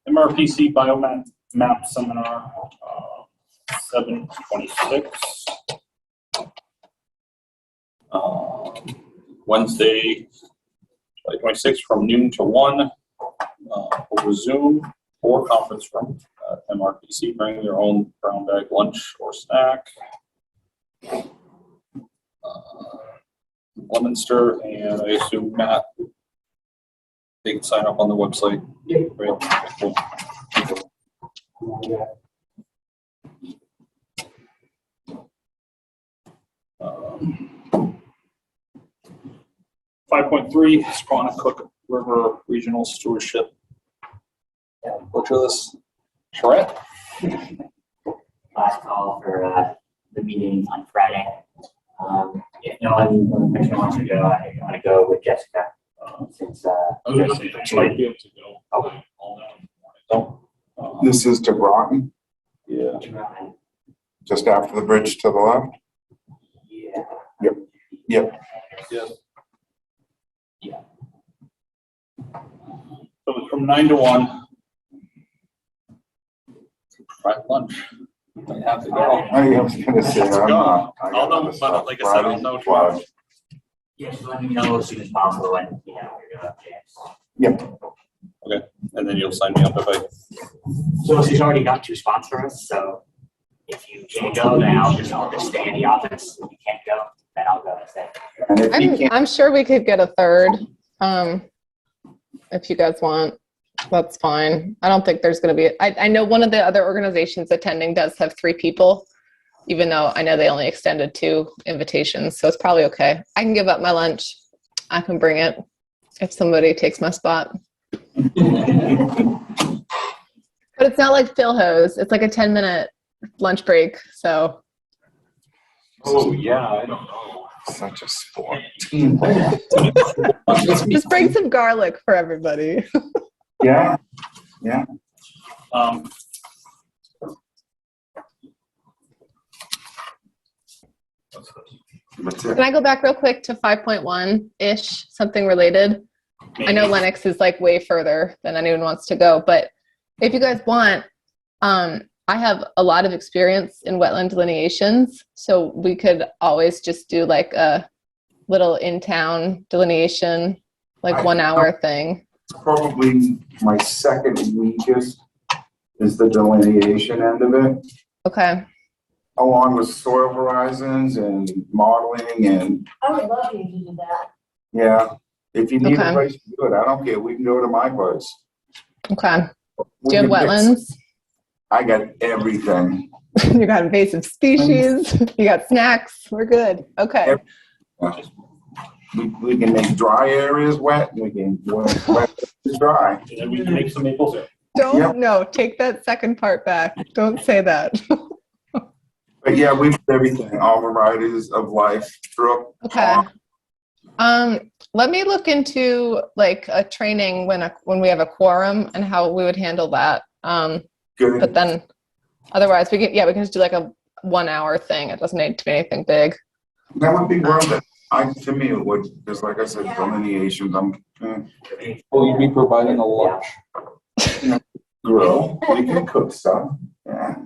Speaker 1: MRPC Biomap Seminar, 7/26. Wednesday, July 26th from noon to 1 over Zoom or conference room at MRPC. Bring their own brown bag lunch or snack. Lemonster, and I assume Matt, they can sign up on the website. Right. Cool. 5.3 Squanicook River Regional Stewardship. Butcher this. Charette?
Speaker 15: Last call for the meeting on Friday. If no one on the commission wants to go, I want to go with Jessica. Since
Speaker 1: I was gonna say, I might be able to go.
Speaker 15: Okay.
Speaker 1: All that.
Speaker 3: This is to Groton,
Speaker 1: Yeah.
Speaker 3: just after the bridge to the left.
Speaker 15: Yeah.
Speaker 3: Yep. Yep.
Speaker 1: Yes. Yeah. So it's from 9 to 1. Friday lunch. I have to go.
Speaker 3: I was gonna say, I'm not. I got
Speaker 1: I'll know,
Speaker 3: other
Speaker 1: but
Speaker 3: stuff.
Speaker 1: like I said, I'll
Speaker 3: Friday,
Speaker 1: know
Speaker 3: Friday.
Speaker 1: tomorrow.
Speaker 15: Yes, let me know as soon as possible when, you're going to
Speaker 3: Yep.
Speaker 1: Okay, and then you'll sign me up if I.
Speaker 15: So she's already got 2 spots for us, so if you can't go, then I'll just stay in the office. If you can't go, then I'll go instead.
Speaker 3: And if he can't,
Speaker 7: I'm sure we could get a third. If you guys want, that's fine. I don't think there's going to be, I know one of the other organizations attending does have 3 people, even though I know they only extended 2 invitations. So it's probably okay. I can give up my lunch. I can bring it if somebody takes my spot. But it's not like Phil Hose. It's like a 10-minute lunch break. So
Speaker 1: Oh, yeah, I don't know.
Speaker 3: such a sport.
Speaker 7: just bring some garlic for everybody.
Speaker 3: Yeah, yeah. That's it.
Speaker 7: Can I go back real quick to 5.1-ish, something related? I know Lennox is like way further than anyone wants to go, but if you guys want, I have a lot of experience in wetland delineations, so we could always just do like a little in-town delineation, like 1 hour thing.
Speaker 3: Probably my second weakest is the delineation end of it,
Speaker 7: Okay.
Speaker 3: along with soil horizons and modeling and,
Speaker 2: I would love you to do that.
Speaker 3: yeah. If you need a
Speaker 7: Okay.
Speaker 3: place to do it, I don't care, we can go to my place.
Speaker 7: Okay.
Speaker 3: We
Speaker 7: Do you have
Speaker 3: can mix-
Speaker 7: wetlands?
Speaker 3: I got everything.
Speaker 7: You got invasive species. You got snacks. We're good. Okay.
Speaker 3: We can make dry areas wet, we can wet areas dry.
Speaker 1: And then we can make some maple syrup.
Speaker 7: Don't,
Speaker 3: Yep.
Speaker 7: no, take that second part back. Don't say that.
Speaker 3: But yeah, we've got everything, all varieties of life, brook.
Speaker 7: Okay. Let me look into like a training when we have a quorum and how we would handle that. But
Speaker 3: Good.
Speaker 7: then otherwise we can just do like a 1 hour thing. It doesn't need to be anything big.
Speaker 3: That would be worth it. To me, it would, because like I said, delineations,
Speaker 1: Will you be providing a lunch?
Speaker 3: grill, we can cook stuff, yeah.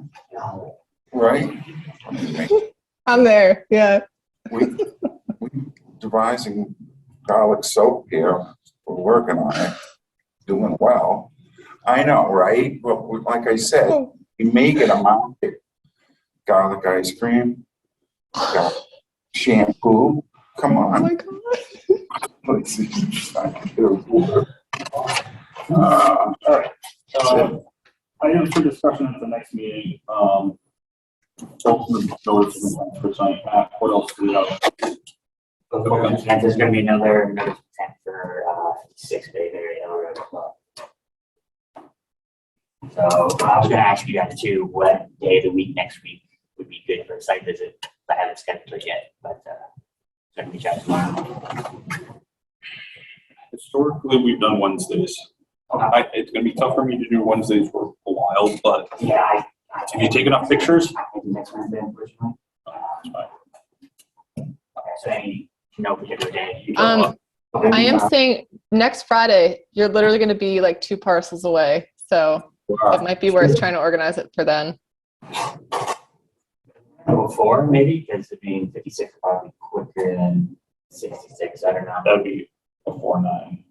Speaker 3: Right?
Speaker 7: I'm there. Yeah.
Speaker 3: We devising garlic soap here, we're working on it, doing well. I know, right? Well, like I said, you make it a mountain. Garlic ice cream, got shampoo. Come
Speaker 7: Oh
Speaker 3: on.
Speaker 7: my God.
Speaker 3: Let's see.
Speaker 1: All right. Items for discussion at the next meeting. Ultimate notice of intent for signing back. What else do we have?
Speaker 15: And there's gonna be another notice of intent for 6 Bayberry Hill Road as well. So I was gonna ask you guys too, what day of the week next week would be good for a site visit? I haven't scheduled it yet, but gonna reach out tomorrow.
Speaker 1: Historically, we've done Wednesdays. It's gonna be tough for me to do Wednesdays for a while, but
Speaker 15: Yeah,
Speaker 1: have you taken up pictures?
Speaker 15: I can do next Wednesday, unfortunately. Okay, so no particular day.
Speaker 7: I am saying next Friday, you're literally going to be like 2 parcels away. So it might be worth trying to organize it for then.
Speaker 15: Before maybe, because 56 would probably be quicker than 66. I don't know.
Speaker 1: That'd be before 9.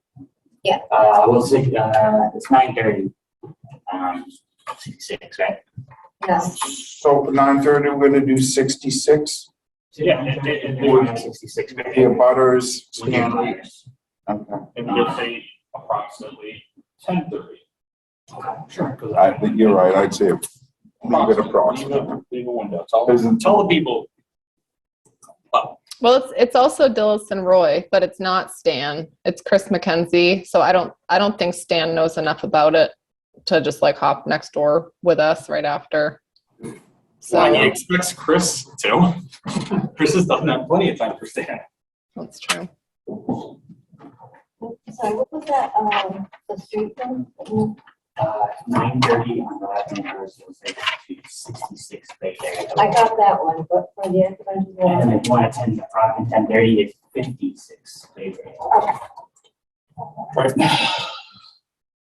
Speaker 15: We'll see. It's 9:30. 66, right?
Speaker 2: Yes.
Speaker 3: So for 9:30, we're gonna do 66.
Speaker 1: Yeah,
Speaker 15: We're 66.
Speaker 3: The butters, Stanley.
Speaker 15: Okay.
Speaker 3: Okay.
Speaker 1: And we'll say approximately 10:30.
Speaker 15: Sure.
Speaker 3: I think you're right. I'd say leave it approximately.
Speaker 1: Leave a window.
Speaker 3: Isn't-
Speaker 1: Tell the people.
Speaker 7: Well, it's also Dillis and Roy, but it's not Stan. It's Chris McKenzie. So I don't think Stan knows enough about it to just like hop next door with us right after. So
Speaker 1: Well, he expects Chris to. Chris has done that plenty of time for Stan.
Speaker 7: that's true.
Speaker 2: Sorry, what was that, the street thing?
Speaker 15: 9:30 on the left hand side, so 66 Bayberry.
Speaker 2: I got that one, but for the expansion.
Speaker 15: And if you want to attend from 10:30, it's 56 Bayberry.
Speaker 1: Right.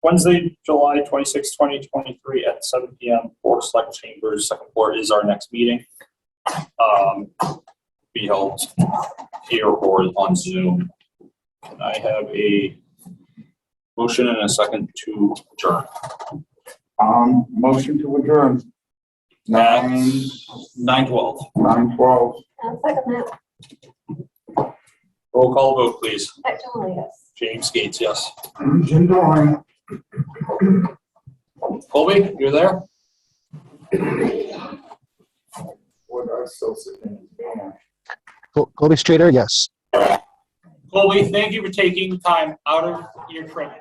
Speaker 1: Wednesday, July 26, 2023 at 7 p.m. Board of Select Chambers, second floor is our next meeting. Be held here or on Zoom. And I have a motion and a second to adjourn.
Speaker 3: Motion to adjourn.
Speaker 1: 9:12.
Speaker 3: 9:12.
Speaker 2: I'll second that.
Speaker 1: Roll call vote, please.
Speaker 2: Actually, yes.
Speaker 1: James Gates, yes.
Speaker 3: Jim Doran.
Speaker 1: Colby, you're there?
Speaker 3: What I still sitting in.
Speaker 4: Colby Streeter, yes.
Speaker 1: Colby, thank you for taking time out of your trip